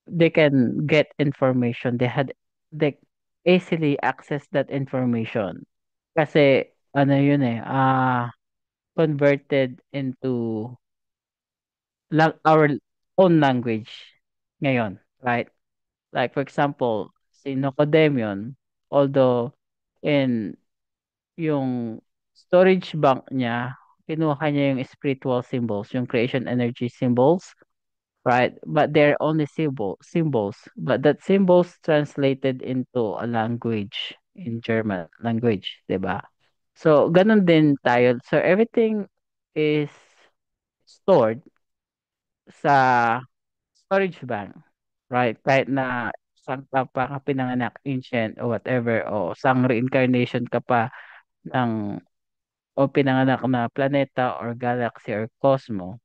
they can get information. They easily access that information. Kasi ano yun eh, converted into our own language ngayon, right? Like for example, si Nocodemion, although in yung storage bank niya, kinuha niya yung spiritual symbols, yung creation energy symbols, right? But they're only symbols. But that symbols translated into a language in German language, 'di ba? So, ganun din tayo. So, everything is stored sa storage bank, right? Kahit na saan ka pa pinanganak, ancient or whatever, o sang reincarnation ka pa ng o pinanganak na planeta or galaxy or cosmo,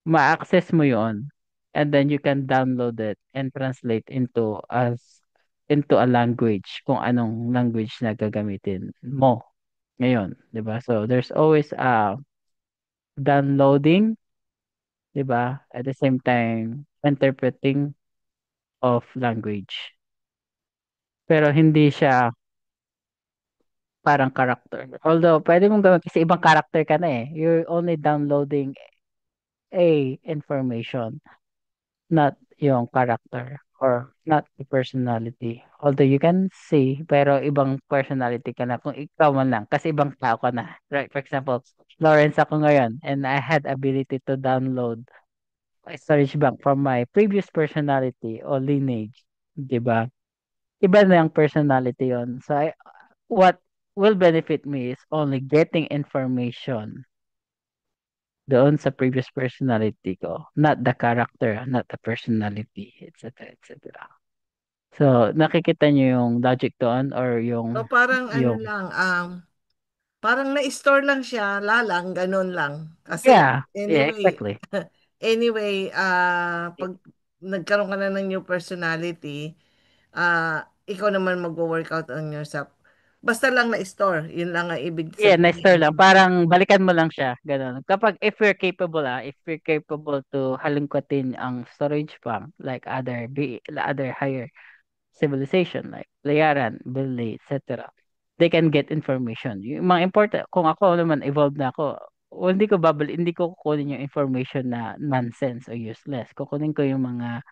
ma-access mo yon and then you can download it and translate into a language kung anong language na gagamitin mo ngayon, 'di ba? So there's always a downloading, 'di ba? At the same time interpreting of language. Pero hindi siya parang character. Although pwede mong gawin kasi ibang character ka na eh. You're only downloading a information, not yung character or not the personality. Although you can see, pero ibang personality ka na kung ikaw man lang kasi ibang tao ka na. Right? For example, Lawrence ako ngayon and I had ability to download a storage bank from my previous personality or lineage. 'Di ba? Iba na yung personality yon. So what will benefit me is only getting information doon sa previous personality ko, not the character, not the personality, etc. etc. So, nakikita niyo yung logic doon or So parang ano yung lang, parang na-store lang siya, lalang, ganun lang. Kasi yeah, anyway, exactly. anyway, pag nagkaroon ka na ng new personality, ikaw naman magwo-workout on yourself. Basta lang na-store, yun lang ang ibig Yeah, na-store lang. sabihin. Parang balikan mo lang siya, ganun. Kapag if we're capable to halungkatin ang storage bank like other higher civilization like Layaran, Billy, etc. They can get information. Yung mga important, kung ako naman evolved na ako, hindi ko kukunin yung information na nonsense o useless. Kukunin ko yung mga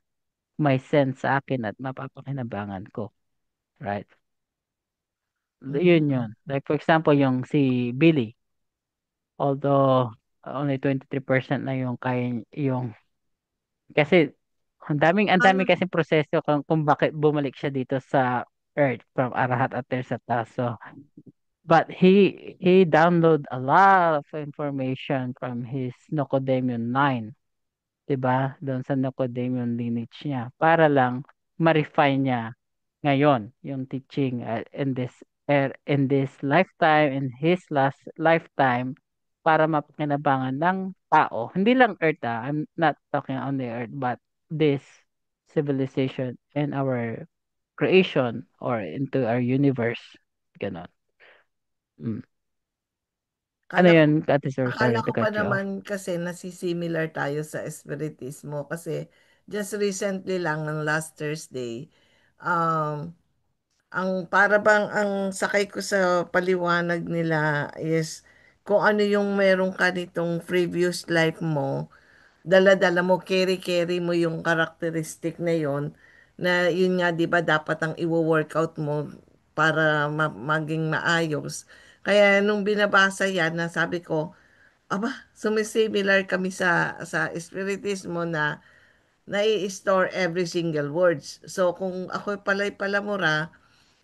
may sense sa akin at mapapakinabangan ko. Right? Yun Mm. yun. Like for example, yung si Billy, although only 23% na yung kaya yung kasi ang dami Ano, kasi proseso kung bakit bumalik siya dito sa Earth from Arahat at Tersata. So, but he download a lot of information from his Nocodemion line, 'di ba? Doon sa Nocodemion lineage niya para lang ma-refine niya ngayon yung teaching in this lifetime, in his last lifetime para mapakinabangan ng tao. Hindi lang Earth I'm not talking on the Earth but this civilization and our creation or into our universe. Ganon. Mm. Ano akala ko, yun, Ate Sir? akala Sorry ko to pa cut you off. naman kasi nasisimilar tayo sa espiritismo kasi just recently lang ng last Thursday, um, ang para bang ang sakay ko sa paliwanag nila is kung ano yung meron ka nitong previous life mo, dala-dala mo, carry-carry mo yung karakteristik na yon na yun nga 'di ba dapat ang iwo-workout mo para maging maayos. Kaya nung binabasa yan, nasabi ko, aba, sumisimilar kami sa espiritismo na nai-store every single words. So kung ako pala'y palamura,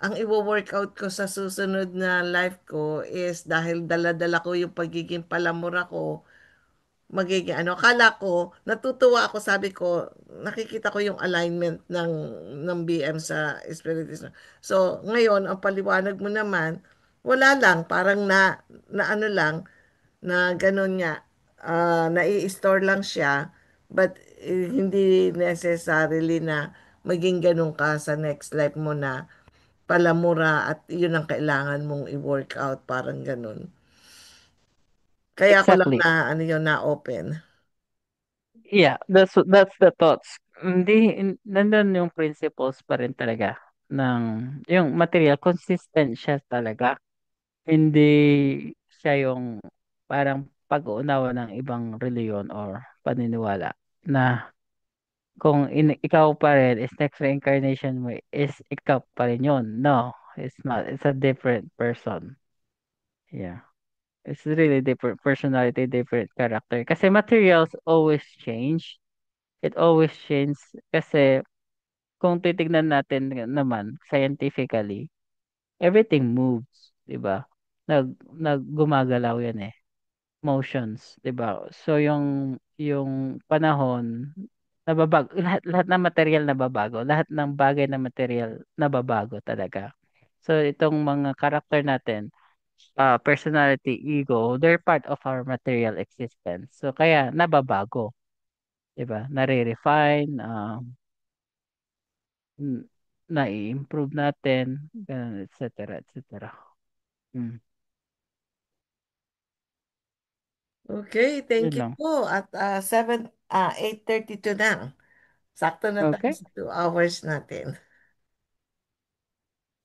ang iwo-workout ko sa susunod na life ko is dahil dala-dala ko yung pagiging palamura ko, magiging ano, akala ko, natutuwa ako, sabi ko, nakikita ko yung alignment ng BM sa Espiritismo. So, ngayon, ang paliwanag mo naman, wala lang, parang na ano lang, na ganun nga, nai-store lang siya, but hindi necessarily na maging ganun ka sa next life mo na palamura at yun ang kailangan mong i-workout, parang ganun. Kaya ako lang Exactly. na ano yun na open. Yeah, that's the thoughts. Hindi, nandun yung principles pa rin talaga ng yung material, consistent siya talaga. Hindi siya yung parang pag-uunawa ng ibang reliyon or paniniwala na kung ikaw pa rin is next reincarnation mo is ikaw pa rin yun. No, it's not. It's a different person. Yeah. It's really different personality, different character. Kasi materials always change. It always changes kasi kung titignan natin naman scientifically, everything moves, 'di ba? Gumagalaw 'yan eh, motions, 'di ba? So yung panahon nababago, lahat lahat ng material nababago, lahat ng bagay na material nababago talaga. So itong mga character natin, personality, ego, they're part of our material existence. So kaya nababago, 'di ba? Nare-refine, mm, nai-improve natin, ganun, et cetera, et cetera. Mm, Okay, thank yun you lang. po. At 8:32 na. Sakto na tayo Okay, sa 2 hours natin.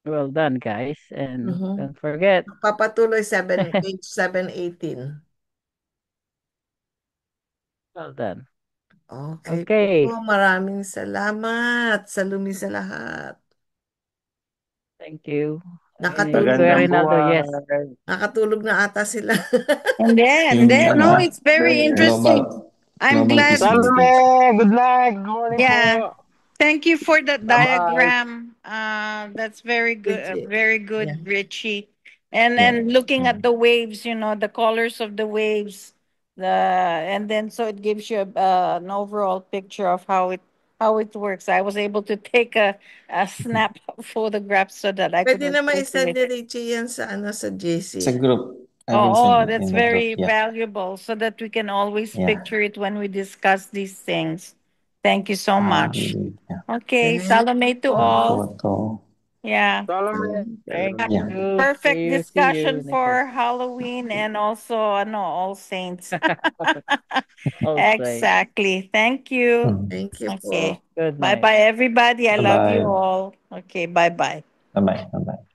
well done guys. And Mhm. don't forget, Papatuloy page 718. well done. Okay po, Okay, maraming salamat sa lumi sa lahat. thank you. Kuya Nakatulog Magandang Rinaldo, yes. buhay. nakatulog na ata sila. And Yung then, ano, no, it's very global, interesting. I'm global glad. peace Salome, builders. good night. Good morning Yeah. po. Thank you for the Bye-bye. diagram. That's very good. Legit. Very Yeah. good, Richie. And Yeah, looking yeah. at the waves, the colors of the waves, and then so it gives you an overall picture of how it works. I was able to take a snap photograph so that I could Pwede naman refer to i-send it. ni Richie yan sa Sa JC. group, I will Oh, send that's in the group. very Yeah, valuable so that we can always yeah. picture it when we discuss these things. Thank you so much. Yeah. Okay, Thank Salome to you. all. Photo. Yeah. Salome. Thank Yeah. you. Perfect See you discussion next week. for Halloween and also no All Saints. All right. Exactly. Thank you. Mm. Thank you po. Okay. Good Bye night. bye, everybody. I love you Bye-bye. all. Okay. Bye bye. Bye-bye. Bye-bye.